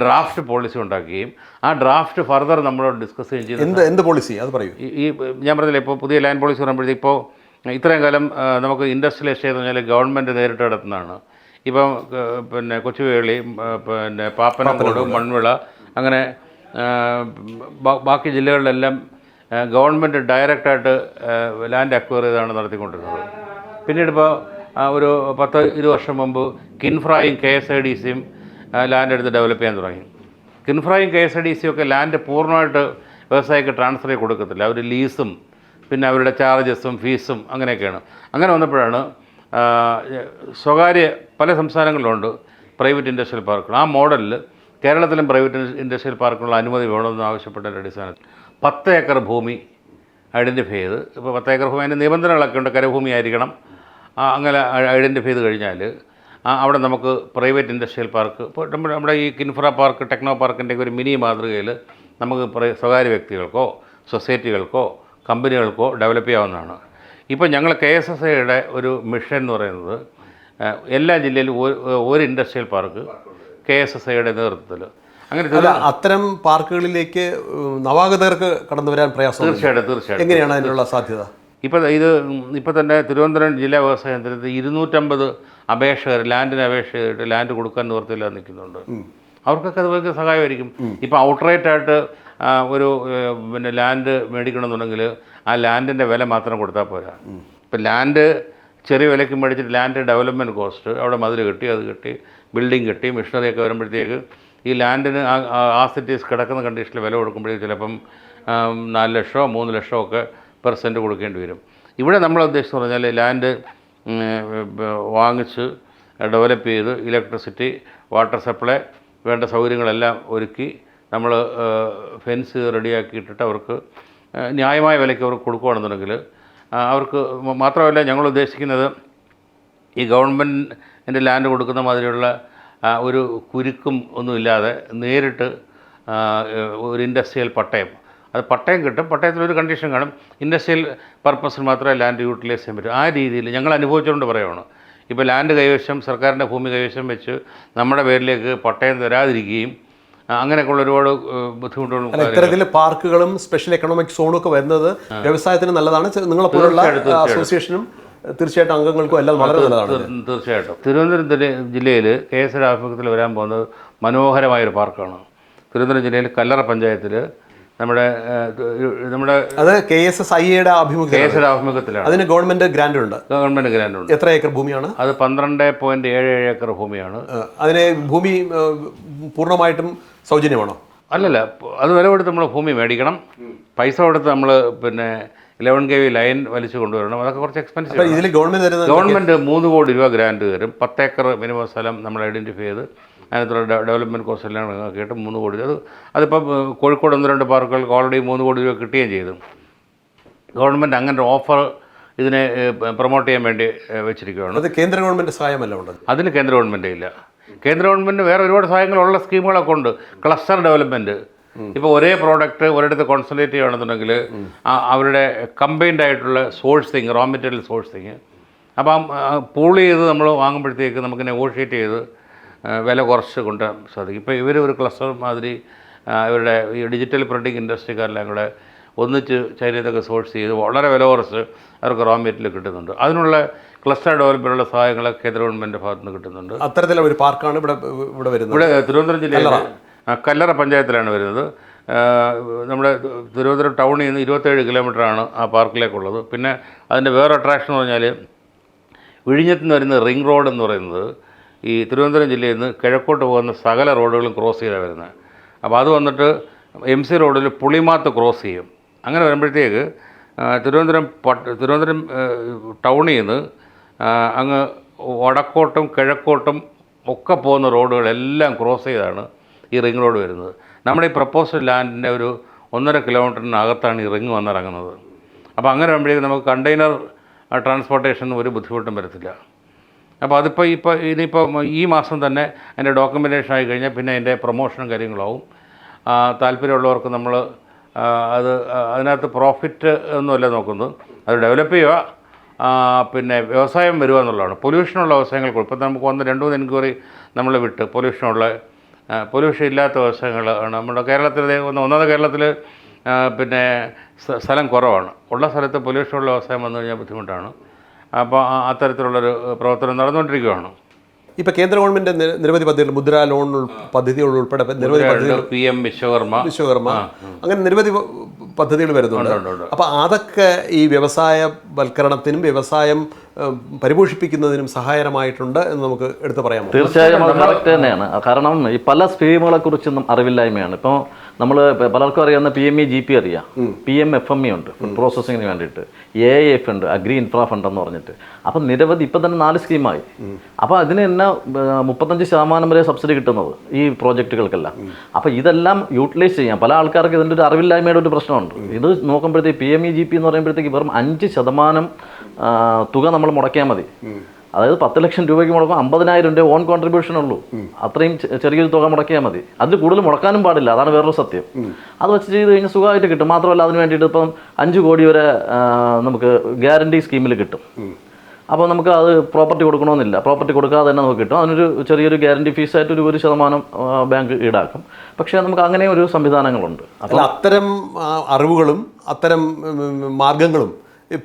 ഡ്രാഫ്റ്റ് പോളിസി ഉണ്ടാക്കുകയും ആ ഡ്രാഫ്റ്റ് ഫർദർ നമ്മളോട് ഡിസ്കസ് ചെയ്യുകയും ചെയ്തു. എന്ത് പോളിസി അത് പറയൂ. ഈ ഞാൻ പറഞ്ഞില്ല, ഇപ്പോൾ പുതിയ ലാൻഡ് പോളിസി പറയുമ്പോഴത്തേക്ക് ഇപ്പോൾ ഇത്രയും കാലം നമുക്ക് ഇൻഡസ്ട്രിയൽ എസ്റ്റേറ്റ് എന്ന് പറഞ്ഞാൽ ഗവൺമെൻറ് നേരിട്ട് നടത്തുന്നതാണ്. ഇപ്പം കൊച്ചുവേളി, പാപ്പനംകോട്, മൺവിള, അങ്ങനെ ബാക്കി ജില്ലകളിലെല്ലാം ഗവൺമെൻറ് ഡയറക്റ്റായിട്ട് ലാൻഡ് അക്വയർ ചെയ്താണ് നടത്തിക്കൊണ്ടിരുന്നത്. പിന്നീട് ഇപ്പോൾ ഒരു 10-20 വർഷം മുമ്പ് കിൻഫ്രയും KSIDCയും ലാൻഡ് എടുത്ത് ഡെവലപ്പ് ചെയ്യാൻ തുടങ്ങി. കിൻഫ്രയും KSIDCയും ഒക്കെ ലാൻഡ് പൂർണ്ണമായിട്ട് വ്യവസായിക്ക് ട്രാൻസ്ഫർ ചെയ്ത് കൊടുക്കത്തില്ല. അവർ ലീസും പിന്നെ അവരുടെ ചാർജസും ഫീസും അങ്ങനെയൊക്കെയാണ്. അങ്ങനെ വന്നപ്പോഴാണ് സ്വകാര്യ പല സംസ്ഥാനങ്ങളിലുണ്ട് പ്രൈവറ്റ് ഇൻഡസ്ട്രിയൽ പാർക്കുകൾ. ആ മോഡലിൽ കേരളത്തിലും പ്രൈവറ്റ് ഇൻഡസ്ട്രിയൽ പാർക്കുകളുടെ അനുമതി വേണമെന്ന് ആവശ്യപ്പെട്ടതിൻ്റെ അടിസ്ഥാനത്തിൽ 10 ഏക്കർ ഭൂമി ഐഡൻറ്റിഫൈ ചെയ്ത്, ഇപ്പോൾ 10 ഏക്കർ ഭൂമി അതിൻ്റെ നിബന്ധനകളൊക്കെ ഉണ്ട്, കരഭൂമി ആയിരിക്കണം. അങ്ങനെ ഐഡൻറ്റിഫൈ ചെയ്ത് കഴിഞ്ഞാൽ അവിടെ നമുക്ക് പ്രൈവറ്റ് ഇൻഡസ്ട്രിയൽ പാർക്ക്, ഇപ്പോൾ നമ്മുടെ ഈ കിൻഫ്ര പാർക്ക്, ടെക്നോ പാർക്കിൻ്റെ ഒരു മിനി മാതൃകയിൽ നമുക്ക് സ്വകാര്യ വ്യക്തികൾക്കോ സൊസൈറ്റികൾക്കോ കമ്പനികൾക്കോ ഡെവലപ്പ് ചെയ്യാവുന്നതാണ്. ഇപ്പോൾ ഞങ്ങൾ KSSIയുടെ ഒരു മിഷൻ എന്ന് പറയുന്നത് എല്ലാ ജില്ലയിലും ഒരു ഇൻഡസ്ട്രിയൽ പാർക്ക് KSSIയുടെ നേതൃത്വത്തിൽ. അങ്ങനെ അത്തരം പാർക്കുകളിലേക്ക് നവാഗതർക്ക് കടന്നു വരാൻ പ്രയാസം? തീർച്ചയായിട്ടും. എങ്ങനെയാണ് അതിനുള്ള സാധ്യത? ഇപ്പോൾ തന്നെ തിരുവനന്തപുരം ജില്ലാ വ്യവസായ കേന്ദ്രത്തിൽ 250 അപേക്ഷകർ ലാൻഡിന് അപേക്ഷ ചെയ്തിട്ട് ലാൻഡ് കൊടുക്കാൻ നിവൃത്തിയില്ലാതെ നിൽക്കുന്നുണ്ട്. അവർക്കൊക്കെ അത് ഭയങ്കര സഹായമായിരിക്കും. ഇപ്പോൾ ഔട്ട്റൈറ്റായിട്ട് ഒരു ലാൻഡ് മേടിക്കണമെന്നുണ്ടെങ്കിൽ ആ ലാൻഡിൻ്റെ വില മാത്രം കൊടുത്താൽ പോരാ. ഇപ്പം ലാൻഡ് ചെറിയ വിലയ്ക്ക് മേടിച്ചിട്ട് ലാൻഡ് ഡെവലപ്മെൻറ്റ് കോസ്റ്റ്, അവിടെ മതിൽ കെട്ടി, അത് കെട്ടി, ബിൽഡിംഗ് കെട്ടി, മിഷനറിയൊക്കെ വരുമ്പോഴത്തേക്ക് ഈ ലാൻഡിന് ആസിറ്റീസ് കിടക്കുന്ന കണ്ടീഷനിൽ വില കൊടുക്കുമ്പോഴേക്ക് ചിലപ്പം 4 ലക്ഷമോ 3 ലക്ഷമോ ഒക്കെ % കൊടുക്കേണ്ടി വരും. ഇവിടെ നമ്മൾ ഉദ്ദേശിച്ച് പറഞ്ഞാൽ ലാൻഡ് വാങ്ങിച്ച് ഡെവലപ്പ് ചെയ്ത് ഇലക്ട്രിസിറ്റി, വാട്ടർ സപ്ലൈ, വേണ്ട സൗകര്യങ്ങളെല്ലാം ഒരുക്കി നമ്മൾ ഫെൻസ് റെഡിയാക്കിയിട്ടിട്ട് അവർക്ക് ന്യായമായ വിലയ്ക്ക് അവർക്ക് കൊടുക്കുകയാണെന്നുണ്ടെങ്കിൽ അവർക്ക് മാത്രമല്ല, ഞങ്ങൾ ഉദ്ദേശിക്കുന്നത് ഈ ഗവൺമെൻറ്റിൻ്റെ ലാൻഡ് കൊടുക്കുന്ന മാതിരിയുള്ള ഒരു കുരുക്കും ഒന്നുമില്ലാതെ നേരിട്ട് ഒരു ഇൻഡസ്ട്രിയൽ പട്ടയം അത് പട്ടയം കിട്ടും. പട്ടയത്തിലൊരു കണ്ടീഷൻ കാണും, ഇൻഡസ്ട്രിയൽ പർപ്പസിന് മാത്രമേ ലാൻഡ് യൂട്ടിലൈസ് ചെയ്യാൻ പറ്റും. ആ രീതിയിൽ ഞങ്ങൾ അനുഭവിച്ചുകൊണ്ട് പറയുകയാണ്. ഇപ്പോൾ ലാൻഡ് കൈവശം, സർക്കാരിൻ്റെ ഭൂമി കൈവശം വെച്ച് നമ്മുടെ പേരിലേക്ക് പട്ടയം തരാതിരിക്കുകയും അങ്ങനെയൊക്കെയുള്ള ഒരുപാട് ബുദ്ധിമുട്ടുകളും. ഇത്തരത്തിൽ പാർക്കുകളും സ്പെഷ്യൽ എക്കണോമിക് സോണും ഒക്കെ വരുന്നത് വ്യവസായത്തിന് നല്ലതാണ്. നിങ്ങളെപ്പോലുള്ള അസോസിയേഷനും തീർച്ചയായിട്ടും അംഗങ്ങൾക്കും എല്ലാം വളരെ നല്ലതാണ്. തീർച്ചയായിട്ടും തിരുവനന്തപുരം ജില്ലയിൽ KSD ആഭിമുഖ്യത്തിൽ വരാൻ പോകുന്നത് മനോഹരമായൊരു പാർക്കാണ്. തിരുവനന്തപുരം ജില്ലയിൽ കല്ലറ പഞ്ചായത്തിൽ നമ്മുടെ അത് KSSIA ആഭിമുഖ്യത്തിലാണ്. അതിന് ഗവൺമെന്റ് ഗ്രാന്റ് ഉണ്ട്. എത്ര ഏക്കർ ഭൂമിയാണ് അത്? 12.77 ഏക്കർ ഭൂമിയാണ്. അതിന് ഭൂമി പൂർണ്ണമായിട്ടും സൗജന്യമാണോ? അല്ലല്ല, അത് വില കൊടുത്ത് നമ്മൾ ഭൂമി മേടിക്കണം. പൈസ കൊടുത്ത് നമ്മൾ പിന്നെ 11 kV ലൈൻ വലിച്ചു കൊണ്ടുവരണം. അതൊക്കെ കുറച്ച് എക്സ്പെൻസീവ്. ഇതിൽ ഗവൺമെൻറ് 3 കോടി രൂപ ഗ്രാൻറ്റ് തരും. 10 ഏക്കർ മിനിമം സ്ഥലം നമ്മൾ ഐഡൻറ്റിഫൈ ചെയ്ത് അതിനകത്തുള്ള ഡെവലപ്മെൻറ്റ് കോസ്റ്റ് എല്ലാം കേട്ട് 3 കോടി. അതിപ്പം കോഴിക്കോട് 1-2 പാർക്കുകൾക്ക് ഓൾറെഡി 3 കോടി രൂപ കിട്ടുകയും ചെയ്തു. ഗവൺമെൻറ് അങ്ങനെ ഒരു ഓഫർ ഇതിനെ പ്രൊമോട്ട് ചെയ്യാൻ വേണ്ടി വെച്ചിരിക്കുകയാണ്. അത് കേന്ദ്ര ഗവൺമെൻറ് സഹായമല്ല ഉണ്ട്? അതിന് കേന്ദ്ര ഗവൺമെൻറ് ഇല്ല. കേന്ദ്ര ഗവൺമെൻറ് വേറെ ഒരുപാട് സഹായങ്ങളുള്ള സ്കീമുകളൊക്കെ ഉണ്ട്. ക്ലസ്റ്റർ ഡെവലപ്മെൻറ്റ്, ഇപ്പോൾ ഒരേ പ്രോഡക്റ്റ് ഒരിടത്ത് കോൺസെൻട്രേറ്റ് ചെയ്യുകയാണെന്നുണ്ടെങ്കിൽ അവരുടെ കമ്പൈൻഡ് ആയിട്ടുള്ള സോഴ്സിങ്, റോ മെറ്റീരിയൽ സോഴ്സിങ്, അപ്പം പൂൾ ചെയ്ത് നമ്മൾ വാങ്ങുമ്പോഴത്തേക്ക് നമുക്ക് നെഗോഷിയേറ്റ് ചെയ്ത് വില കുറച്ച് കൊണ്ടുവരാൻ സാധിക്കും. ഇപ്പോൾ ഇവർ ഒരു ക്ലസ്റ്റർ മാതിരി ഇവരുടെ ഈ ഡിജിറ്റൽ പ്രിൻറ്റിങ് ഇൻഡസ്ട്രിക്കാരെല്ലാം കൂടെ ഒന്നിച്ച് ചൈനയിലൊക്കെ സോഴ്സ് ചെയ്ത് വളരെ വില കുറച്ച് അവർക്ക് റോ മെറ്റീരിയൽ കിട്ടുന്നുണ്ട്. അതിനുള്ള ക്ലസ്റ്റർ ഡെവലപ്മെൻറ്റുള്ള സഹായങ്ങൾ കേന്ദ്ര ഗവൺമെൻറ്റിൻ്റെ ഭാഗത്ത് നിന്ന് കിട്ടുന്നുണ്ട്. അത്തരത്തിലുള്ള ഒരു പാർക്കാണ് ഇവിടെ വരുന്നത്. ഇവിടെ തിരുവനന്തപുരം ജില്ലയിൽ കല്ലറ പഞ്ചായത്തിലാണ് വരുന്നത്. നമ്മുടെ തിരുവനന്തപുരം ടൗണിൽ നിന്ന് 27 കിലോമീറ്ററാണ് ആ പാർക്കിലേക്കുള്ളത്. പിന്നെ അതിൻ്റെ വേറെ അട്രാക്ഷൻ എന്ന് പറഞ്ഞാൽ വിഴിഞ്ഞത്ത് നിന്ന് വരുന്ന റിംഗ് റോഡ് എന്ന് പറയുന്നത് ഈ തിരുവനന്തപുരം ജില്ലയിൽ നിന്ന് കിഴക്കോട്ട് പോകുന്ന സകല റോഡുകളും ക്രോസ് ചെയ്താണ് വരുന്നത്. അപ്പോൾ അത് വന്നിട്ട് MC റോഡിൽ പുളിമാത്ത് ക്രോസ് ചെയ്യും. അങ്ങനെ വരുമ്പോഴത്തേക്ക് തിരുവനന്തപുരം ടൗണിൽ നിന്ന് അങ്ങ് വടക്കോട്ടും കിഴക്കോട്ടും ഒക്കെ പോകുന്ന റോഡുകളെല്ലാം ക്രോസ് ചെയ്താണ് ഈ റിംഗ് റോഡ് വരുന്നത്. നമ്മുടെ ഈ പ്രപ്പോസ്ഡ് ലാൻഡിൻ്റെ ഒരു 1.5 കിലോമീറ്ററിനകത്താണ് ഈ റിംഗ് വന്നിറങ്ങുന്നത്. അപ്പോൾ അങ്ങനെ വരുമ്പോഴേക്കും നമുക്ക് കണ്ടെയ്നർ ട്രാൻസ്പോർട്ടേഷന് ഒരു ബുദ്ധിമുട്ടും വരത്തില്ല. അപ്പോൾ ഇനിയിപ്പോൾ ഈ മാസം തന്നെ അതിൻ്റെ ഡോക്യുമെൻറ്റേഷൻ ആയി കഴിഞ്ഞാൽ പിന്നെ അതിൻ്റെ പ്രൊമോഷനും കാര്യങ്ങളാവും. താല്പര്യമുള്ളവർക്ക് നമ്മൾ അതിനകത്ത് പ്രോഫിറ്റ് ഒന്നുമല്ല നോക്കുന്നത്, അത് ഡെവലപ്പ് ചെയ്യുക, പിന്നെ വ്യവസായം വരിക എന്നുള്ളതാണ്. പൊല്യൂഷനുള്ള വ്യവസായങ്ങൾക്ക് ഇപ്പം നമുക്ക് വന്ന് 2-3 എൻക്വയറി നമ്മൾ വിട്ട് പൊല്യൂഷൻ ഇല്ലാത്ത വ്യവസായങ്ങളാണ് നമ്മുടെ കേരളത്തിൽ. ഒന്നാമത് കേരളത്തിൽ പിന്നെ സ്ഥലം കുറവാണ്. ഉള്ള സ്ഥലത്ത് പൊല്യൂഷനുള്ള വ്യവസായം വന്നു കഴിഞ്ഞാൽ ബുദ്ധിമുട്ടാണ്. അപ്പോൾ അത്തരത്തിലുള്ളൊരു പ്രവർത്തനം നടന്നുകൊണ്ടിരിക്കുകയാണ്. ഇപ്പോൾ കേന്ദ്ര ഗവൺമെൻറ് നിരവധി പദ്ധതികൾ, മുദ്ര ലോൺ പദ്ധതികൾ ഉൾപ്പെടെ നിരവധി പദ്ധതികൾ, PM വിശ്വകർമ്മ അങ്ങനെ നിരവധി പദ്ധതികൾ വരുന്നുണ്ട്. അപ്പോൾ അതൊക്കെ ഈ വ്യവസായവൽക്കരണത്തിനും വ്യവസായം പരിപോഷിപ്പിക്കുന്നതിനും സഹായകരമായിട്ടുണ്ട് എന്ന് നമുക്ക് എടുത്തു പറയാം. തീർച്ചയായും അത് കറക്റ്റ് തന്നെയാണ്. കാരണം ഈ പല സ്കീമുകളെ കുറിച്ചൊന്നും അറിവില്ലായ്മയാണ്. ഇപ്പോൾ നമ്മൾ പലർക്കും അറിയാവുന്ന PMEGP അറിയാം, PMFME ഉണ്ട് ഫുഡ് പ്രോസസ്സിങ്ങിന് വേണ്ടിയിട്ട്, AIF ഉണ്ട് അഗ്രി ഇൻഫ്രാ ഫണ്ട് എന്ന് പറഞ്ഞിട്ട്. അപ്പം നിരവധി ഇപ്പം തന്നെ 4 സ്കീമായി. അപ്പോൾ അതിന് തന്നെ 35% വരെ സബ്സിഡി കിട്ടുന്നത് ഈ പ്രോജക്റ്റുകൾക്കെല്ലാം. അപ്പോൾ ഇതെല്ലാം യൂട്ടിലൈസ് ചെയ്യാം. പല ആൾക്കാർക്ക് ഇതിൻ്റെ ഒരു അറിവില്ലായ്മയുടെ ഒരു പ്രശ്നമുണ്ട്. ഇത് നോക്കുമ്പോഴത്തേക്ക് PMEGP എന്ന് പറയുമ്പോഴത്തേക്ക് വെറും 5% തുക നമ്മൾ മുടക്കിയാൽ മതി. അതായത് 10 ലക്ഷം രൂപയ്ക്ക് മുടക്കും 50,000 രൂപ ഓൺ കോൺട്രിബ്യൂഷൻ ഉള്ളൂ. അത്രയും ചെറിയൊരു തുക മുടക്കിയാൽ മതി. അതിൽ കൂടുതൽ മുടക്കാനും പാടില്ല, അതാണ് വേറൊരു സത്യം. അത് വെച്ച് ചെയ്ത് കഴിഞ്ഞാൽ സുഖമായിട്ട് കിട്ടും. മാത്രമല്ല അതിന് വേണ്ടിയിട്ട് ഇപ്പം 5 കോടി വരെ നമുക്ക് ഗ്യാരണ്ടി സ്കീമിൽ കിട്ടും. അപ്പോൾ നമുക്ക് അത് പ്രോപ്പർട്ടി കൊടുക്കണമെന്നില്ല, പ്രോപ്പർട്ടി കൊടുക്കാതെ തന്നെ നമുക്ക് കിട്ടും. അതിനൊരു ചെറിയൊരു ഗ്യാരണ്ടി ഫീസായിട്ട് ഒരു 1% ബാങ്ക് ഈടാക്കും. പക്ഷേ നമുക്ക് അങ്ങനെ ഒരു സംവിധാനങ്ങളുണ്ട്. അപ്പോൾ അത്തരം അറിവുകളും അത്തരം മാർഗങ്ങളും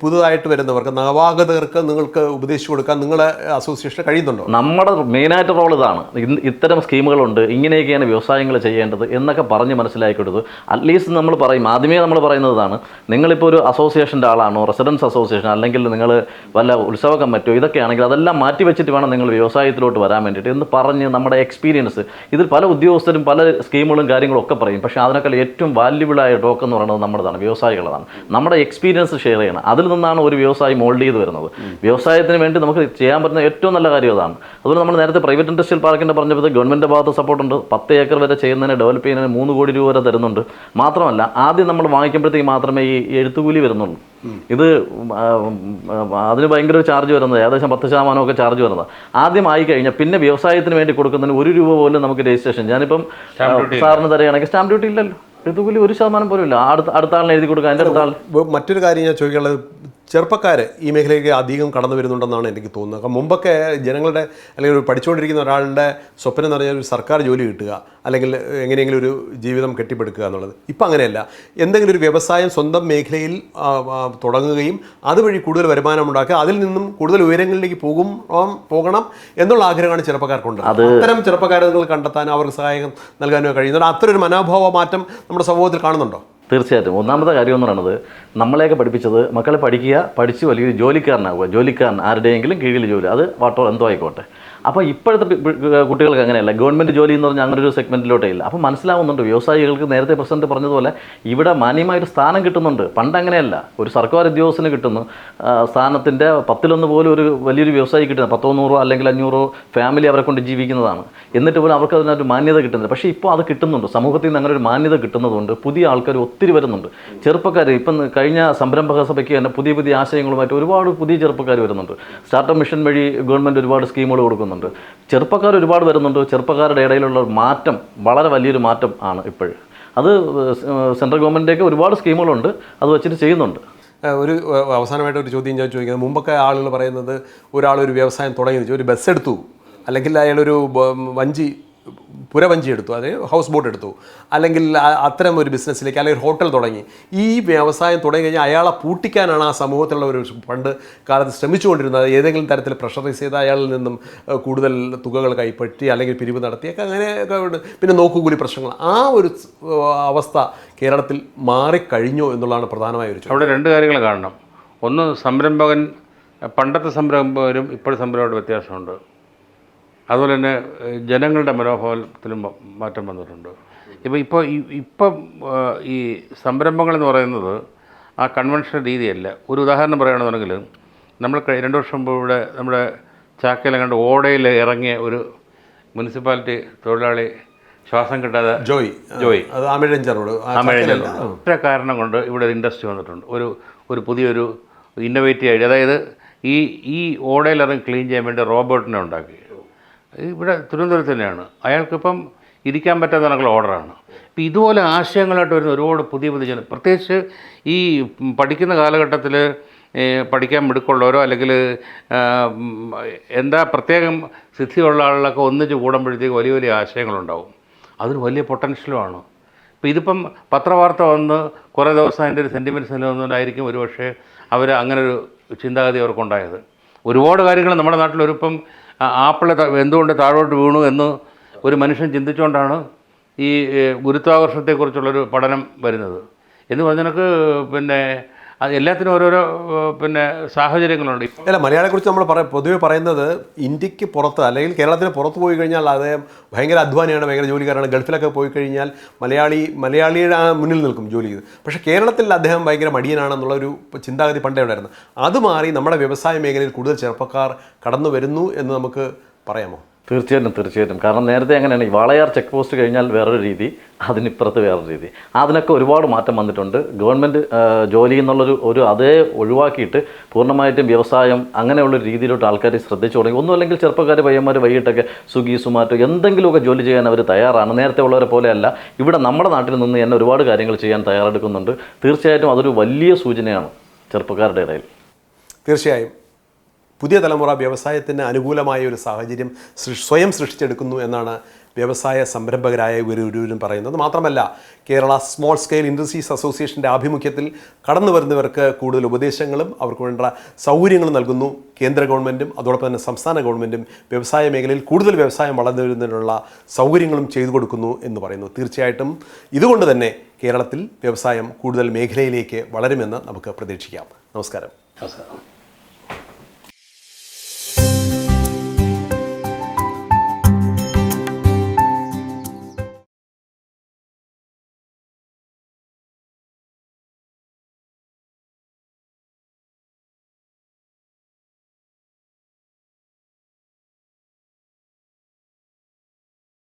പുതുതായിട്ട് വരുന്നവർക്ക്, നവാഗതർക്ക് നിങ്ങൾക്ക് ഉപദേശിച്ചു കൊടുക്കാൻ നിങ്ങളെ അസോസിയേഷൻ കഴിയുന്നുണ്ടോ? നമ്മുടെ മെയിനായിട്ട് റോൾ ഇതാണ്. ഇത്തരം സ്കീമുകളുണ്ട്, ഇങ്ങനെയൊക്കെയാണ് വ്യവസായങ്ങൾ ചെയ്യേണ്ടത് എന്നൊക്കെ പറഞ്ഞ് മനസ്സിലാക്കി കൊടുത്ത് അറ്റ്ലീസ്റ്റ് നമ്മൾ പറയും. ആദ്യമേ നമ്മൾ പറയുന്നതാണ്, നിങ്ങളിപ്പോൾ ഒരു അസോസിയേഷൻ്റെ ആളാണോ, റെസിഡൻസ് അസോസിയേഷൻ അല്ലെങ്കിൽ നിങ്ങൾ വല്ല ഉത്സവ കമ്മിറ്റിയോ ഇതൊക്കെ ആണെങ്കിൽ അതെല്ലാം മാറ്റി വെച്ചിട്ട് വേണം നിങ്ങൾ വ്യവസായത്തിലോട്ട് വരാൻ വേണ്ടിയിട്ട് എന്ന് പറഞ്ഞ് നമ്മുടെ എക്സ്പീരിയൻസ്. ഇതിൽ പല ഉദ്യോഗസ്ഥരും പല സ്കീമുകളും കാര്യങ്ങളും ഒക്കെ പറയും. പക്ഷേ അതിനേക്കാൾ ഏറ്റവും വാല്യുബിളായ ടോക്ക് എന്ന് പറയുന്നത് നമ്മുടേതാണ്, വ്യവസായികളതാണ്. നമ്മുടെ എക്സ്പീരിയൻസ് ഷെയർ ചെയ്യണം. അതിൽ നിന്നാണ് ഒരു വ്യവസായി മോൾഡ് ചെയ്ത് വരുന്നത്. വ്യവസായത്തിന് വേണ്ടി നമുക്ക് ചെയ്യാൻ പറ്റുന്ന ഏറ്റവും നല്ല കാര്യം അതാണ്. അതുപോലെ നമ്മൾ നേരത്തെ പ്രൈവറ്റ് ഇൻഡസ്ട്രിയൽ പാർക്കിൻ്റെ പറഞ്ഞപ്പോൾ ഗവൺമെൻറ് ഭാഗത്ത് സപ്പോർട്ടുണ്ട്. 10 ഏക്കർ വരെ ചെയ്യുന്നതിന് ഡെവലപ്പ് ചെയ്യുന്നതിന് 3 കോടി രൂപ വരെ തരുന്നുണ്ട്. മാത്രമല്ല ആദ്യം നമ്മൾ വാങ്ങിക്കുമ്പോഴത്തേക്ക് മാത്രമേ ഈ എഴുത്തുകൂലി വരുന്നുള്ളൂ. ഇത് അതിന് ഭയങ്കര ഒരു ചാർജ് വരുന്നത്, ഏകദേശം 10% ഒക്കെ ചാർജ് വരുന്നത്. ആദ്യം ആയി കഴിഞ്ഞാൽ പിന്നെ വ്യവസായത്തിന് വേണ്ടി കൊടുക്കുന്നതിന് 1 രൂപ പോലും നമുക്ക് രജിസ്ട്രേഷൻ. ഞാനിപ്പം സാറിന് തരികയാണെങ്കിൽ സ്റ്റാമ്പ് ഡ്യൂട്ടി ഇല്ലല്ലോ. പിതുകൂലി 1% പോലും ഇല്ല. അടുത്ത ആളിനെ എഴുതി കൊടുക്കുക, അതിൻ്റെ അടുത്ത ആൾ. മറ്റൊരു കാര്യം ഞാൻ ചോദിക്കാനുള്ളത്, ചെറുപ്പക്കാർ ഈ മേഖലയിലേക്ക് അധികം കടന്നു വരുന്നുണ്ടെന്നാണ് എനിക്ക് തോന്നുന്നത്. കാരണം മുമ്പൊക്കെ ജനങ്ങളുടെ അല്ലെങ്കിൽ ഒരു പഠിച്ചുകൊണ്ടിരിക്കുന്ന ഒരാളുടെ സ്വപ്നം എന്ന് പറഞ്ഞാൽ ഒരു സർക്കാർ ജോലി കിട്ടുക, അല്ലെങ്കിൽ എങ്ങനെയെങ്കിലും ഒരു ജീവിതം കെട്ടിപ്പടുക്കുക എന്നുള്ളത്. ഇപ്പം അങ്ങനെയല്ല. എന്തെങ്കിലും ഒരു വ്യവസായം സ്വന്തം മേഖലയിൽ തുടങ്ങുകയും അതുവഴി കൂടുതൽ വരുമാനം ഉണ്ടാക്കുക, അതിൽ നിന്നും കൂടുതൽ ഉയരങ്ങളിലേക്ക് പോകണം എന്നുള്ള ആഗ്രഹമാണ് ചെറുപ്പക്കാർക്കുണ്ട്. അത്തരം ചെറുപ്പക്കാരെ കണ്ടെത്താനും അവർക്ക് സഹായം നൽകാനോ കഴിയുന്നുണ്ട്. അത്തരൊരു മനോഭാവ മാറ്റം നമ്മുടെ സമൂഹത്തിൽ കാണുന്നുണ്ടോ? തീർച്ചയായിട്ടും. ഒന്നാമത്തെ കാര്യം എന്ന് പറയുന്നത്, നമ്മളെയൊക്കെ പഠിപ്പിച്ചത് മക്കളെ പഠിച്ച് വലിയൊരു ജോലിക്കാരനാവുക, ആരുടെയെങ്കിലും കീഴിൽ ജോലി, അത് വാട്ടോ എന്തോ ആയിക്കോട്ടെ. അപ്പോൾ ഇപ്പോഴത്തെ കുട്ടികൾക്ക് അങ്ങനെയല്ല. ഗവൺമെൻറ് ജോലി എന്ന് പറഞ്ഞാൽ അങ്ങനെ ഒരു സെഗ്മെൻറ്റിലോട്ടേ ഇല്ല. അപ്പോൾ മനസ്സിലാവുന്നുണ്ട് വ്യവസായികൾക്ക് നേരത്തെ പ്രസിഡന്റ് പറഞ്ഞതുപോലെ ഇവിടെ മാന്യമായൊരു സ്ഥാനം കിട്ടുന്നുണ്ട്. പണ്ട് അങ്ങനെയല്ല. ഒരു സർക്കാർ ഉദ്യോഗസ്ഥന് കിട്ടുന്നു സ്ഥാനത്തിൻ്റെ 10-1 പോലും ഒരു വലിയൊരു വ്യവസായി കിട്ടുന്നത് 100 അല്ലെങ്കിൽ 500 ഫാമിലി അവരെ കൊണ്ട് ജീവിക്കുന്നതാണ്. എന്നിട്ട് പോലും അവർക്ക് അതിനൊരു മാന്യത കിട്ടുന്നില്ല. പക്ഷേ ഇപ്പോൾ അത് കിട്ടുന്നുണ്ട്. സമൂഹത്തിൽ നിന്ന് അങ്ങനെ ഒരു മാന്യത കിട്ടുന്നതുകൊണ്ട് പുതിയ ആൾക്കാർ ഒത്തിരി വരുന്നുണ്ട്. ചെറുപ്പക്കാർ ഇപ്പം കഴിഞ്ഞ സംരംഭക സഭയ്ക്ക് തന്നെ പുതിയ ആശയങ്ങളുമായിട്ട് ഒരുപാട് പുതിയ ചെറുപ്പക്കാർ വരുന്നുണ്ട്. സ്റ്റാർട്ടപ്പ് മിഷൻ വഴി ഗവൺമെൻറ് ഒരുപാട് സ്കീമുകൾ കൊടുക്കുന്നു. ചെറുപ്പക്കാർ ഒരുപാട് വരുന്നുണ്ട്. ചെറുപ്പക്കാരുടെ ഇടയിലുള്ള മാറ്റം വളരെ വലിയൊരു മാറ്റം ആണ് ഇപ്പോഴും. അത് സെൻട്രൽ ഗവൺമെൻറ്റിൻ്റെയൊക്കെ ഒരുപാട് സ്കീമുകളുണ്ട്, അത് വെച്ചിട്ട് ചെയ്യുന്നുണ്ട്. ഒരു അവസാനമായിട്ട് ഒരു ചോദ്യം ഞാൻ ചോദിക്കുന്നത്, മുമ്പൊക്കെ ആളുകൾ പറയുന്നത് ഒരാളൊരു വ്യവസായം തുടങ്ങി ഒരു ബസ് എടുത്തു, അല്ലെങ്കിൽ അയാളൊരു പുരവഞ്ചി എടുത്തു, അതായത് ഹൗസ് ബോട്ട് എടുത്തു, അല്ലെങ്കിൽ അത്തരം ഒരു ബിസിനസ്സിലേക്ക് അല്ലെങ്കിൽ ഒരു ഹോട്ടൽ തുടങ്ങി. ഈ വ്യവസായം തുടങ്ങി കഴിഞ്ഞാൽ അയാളെ പൂട്ടിക്കാനാണ് ആ സമൂഹത്തിലുള്ള ഒരു പണ്ട് കാലത്ത് ശ്രമിച്ചുകൊണ്ടിരുന്നത്. ഏതെങ്കിലും തരത്തിൽ പ്രഷറൈസ് ചെയ്ത് അയാളിൽ നിന്നും കൂടുതൽ തുകകൾ കൈപ്പറ്റി അല്ലെങ്കിൽ പിരിവ് നടത്തിയൊക്കെ അങ്ങനെയൊക്കെ, പിന്നെ നോക്കുകൂലി പ്രശ്നങ്ങൾ, ആ ഒരു അവസ്ഥ കേരളത്തിൽ മാറിക്കഴിഞ്ഞോ എന്നുള്ളതാണ് പ്രധാനമായ ഒരു ചോദ്യം. അവിടെ 2 കാര്യങ്ങൾ കാണണം. ഒന്ന്, സംരംഭകൻ പണ്ടത്തെ സംരംഭകരും ഇപ്പോഴത്തെ സംരംഭകരുടെ വ്യത്യാസമുണ്ട്. അതുപോലെ തന്നെ ജനങ്ങളുടെ മനോഭാവത്തിലും മാറ്റം വന്നിട്ടുണ്ട്. ഇപ്പം ഈ സംരംഭങ്ങളെന്ന് പറയുന്നത് ആ കൺവെൻഷണൽ രീതിയല്ല. ഒരു ഉദാഹരണം പറയുകയാണെന്നുണ്ടെങ്കിൽ, നമ്മൾ 2 വർഷം മുമ്പ് ഇവിടെ നമ്മുടെ ചാക്കയിലെ കണ്ട് ഓടയിൽ ഇറങ്ങിയ ഒരു മുനിസിപ്പാലിറ്റി തൊഴിലാളി ശ്വാസം കിട്ടാതെ ജോയ് അത് ആമിഴഞ്ചറോട് ഒറ്റ കാരണം കൊണ്ട് ഇവിടെ ഒരു ഇൻഡസ്ട്രി വന്നിട്ടുണ്ട്. ഒരു പുതിയൊരു ഇന്നോവേറ്റീവ് ഐഡിയ. അതായത് ഈ ഓടയിലിറങ്ങി ക്ലീൻ ചെയ്യാൻ വേണ്ടി റോബോട്ടിനെ ഉണ്ടാക്കി. ഇവിടെ തിരുവനന്തപുരത്ത് തന്നെയാണ്. അയാൾക്കിപ്പം ഇരിക്കാൻ പറ്റാത്ത കണക്കുള്ള ഓർഡറാണ്. ഇപ്പം ഇതുപോലെ ആശയങ്ങളായിട്ട് വരുന്ന ഒരുപാട് പുതിയ ജനം, പ്രത്യേകിച്ച് ഈ പഠിക്കുന്ന കാലഘട്ടത്തിൽ പഠിക്കാൻ മിടുക്കുള്ളവരോ അല്ലെങ്കിൽ പ്രത്യേകം സിദ്ധിയുള്ള ആളുകളൊക്കെ ഒന്നിച്ച് കൂടുമ്പോഴത്തേക്ക് വലിയ ആശയങ്ങളുണ്ടാവും. അതൊരു വലിയ പൊട്ടൻഷ്യലുമാണ്. ഇപ്പോൾ ഇതിപ്പം പത്രവാർത്ത വന്ന് കുറേ ദിവസം അതിൻ്റെ ഒരു സെൻറ്റിമെൻറ്റ്സ് നിലനിന്നുകൊണ്ടായിരിക്കും ഒരുപക്ഷെ അവർ അങ്ങനൊരു ചിന്താഗതി അവർക്കുണ്ടായത്. ഒരുപാട് കാര്യങ്ങൾ നമ്മുടെ നാട്ടിലൊരിപ്പം ആപ്പിൾ എന്തുകൊണ്ട് താഴോട്ട് വീണു എന്ന് ഒരു മനുഷ്യൻ ചിന്തിച്ചുകൊണ്ടാണ് ഈ ഗുരുത്വാകർഷണത്തെക്കുറിച്ചുള്ളൊരു പഠനം വരുന്നത്. എന്ന് പറഞ്ഞാൽ പിന്നെ എല്ലാത്തിനും ഓരോരോ സാഹചര്യങ്ങളുണ്ട്. അല്ല, മലയാളിയെക്കുറിച്ച് നമ്മൾ പൊതുവെ പറയുന്നത് ഇന്ത്യക്ക് പുറത്ത് അല്ലെങ്കിൽ കേരളത്തിന് പുറത്ത് പോയി കഴിഞ്ഞാൽ അദ്ദേഹം ഭയങ്കര അധ്വാനിയാണ്, ഭയങ്കര ജോലിക്കാരാണ്. ഗൾഫിലൊക്കെ പോയി കഴിഞ്ഞാൽ മലയാളിയുടെ മുന്നിൽ നിൽക്കും ജോലി ചെയ്ത്. പക്ഷേ കേരളത്തിൽ അദ്ദേഹം ഭയങ്കര മടിയനാണെന്നുള്ളൊരു ചിന്താഗതി പണ്ടേ ഉണ്ടായിരുന്നു. അത് മാറി നമ്മുടെ വ്യവസായ മേഖലയിൽ കൂടുതൽ ചെറുപ്പക്കാർ കടന്നു വരുന്നു എന്ന് നമുക്ക് പറയാമോ? തീർച്ചയായിട്ടും. കാരണം നേരത്തെ അങ്ങനെയാണ്. ഈ വാളയാർ ചെക്ക് പോസ്റ്റ് കഴിഞ്ഞാൽ വേറൊരു രീതി, അതിനിപ്പുറത്ത് വേറൊരു രീതി. അതിനൊക്കെ ഒരുപാട് മാറ്റം വന്നിട്ടുണ്ട്. ഗവൺമെൻറ് ജോലി എന്നുള്ളൊരു അതേ ഒഴിവാക്കിയിട്ട് പൂർണ്ണമായിട്ടും വ്യവസായം അങ്ങനെയുള്ളൊരു രീതിയിലോട്ട് ആൾക്കാർ ശ്രദ്ധിച്ചു തുടങ്ങി. ഒന്നും അല്ലെങ്കിൽ ചെറുപ്പക്കാർ പയ്യന്മാർ വൈകിട്ടൊക്കെ സ്വിഗ്ഗി സുമാറ്റോ എന്തെങ്കിലുമൊക്കെ ജോലി ചെയ്യാൻ അവർ തയ്യാറാണ്. നേരത്തെ ഉള്ളവരെ പോലെയല്ല. ഇവിടെ നമ്മുടെ നാട്ടിൽ നിന്ന് തന്നെ ഒരുപാട് കാര്യങ്ങൾ ചെയ്യാൻ തയ്യാറെടുക്കുന്നുണ്ട്. തീർച്ചയായിട്ടും അതൊരു വലിയ സൂചനയാണ് ചെറുപ്പക്കാരുടെ ഇടയിൽ. തീർച്ചയായും പുതിയ തലമുറ വ്യവസായത്തിന് അനുകൂലമായ ഒരു സാഹചര്യം സ്വയം സൃഷ്ടിച്ചെടുക്കുന്നു എന്നാണ് വ്യവസായ സംരംഭകരായ ഇവരും പറയുന്നത്. മാത്രമല്ല, കേരള സ്മോൾ സ്കെയിൽ ഇൻഡസ്ട്രീസ് അസോസിയേഷൻ്റെ ആഭിമുഖ്യത്തിൽ കടന്നു വരുന്നവർക്ക് കൂടുതൽ ഉപദേശങ്ങളും അവർക്ക് വേണ്ട സൗകര്യങ്ങളും നൽകുന്നു കേന്ദ്ര ഗവൺമെൻറ്റും അതോടൊപ്പം തന്നെ സംസ്ഥാന ഗവൺമെൻറ്റും. വ്യവസായ മേഖലയിൽ കൂടുതൽ വ്യവസായം വളർന്നു വരുന്നതിനുള്ള സൗകര്യങ്ങളും ചെയ്തു കൊടുക്കുന്നു എന്ന് പറയുന്നു. തീർച്ചയായിട്ടും ഇതുകൊണ്ട് തന്നെ കേരളത്തിൽ വ്യവസായം കൂടുതൽ മേഖലയിലേക്ക് വളരുമെന്ന് നമുക്ക് പ്രതീക്ഷിക്കാം. നമസ്കാരം.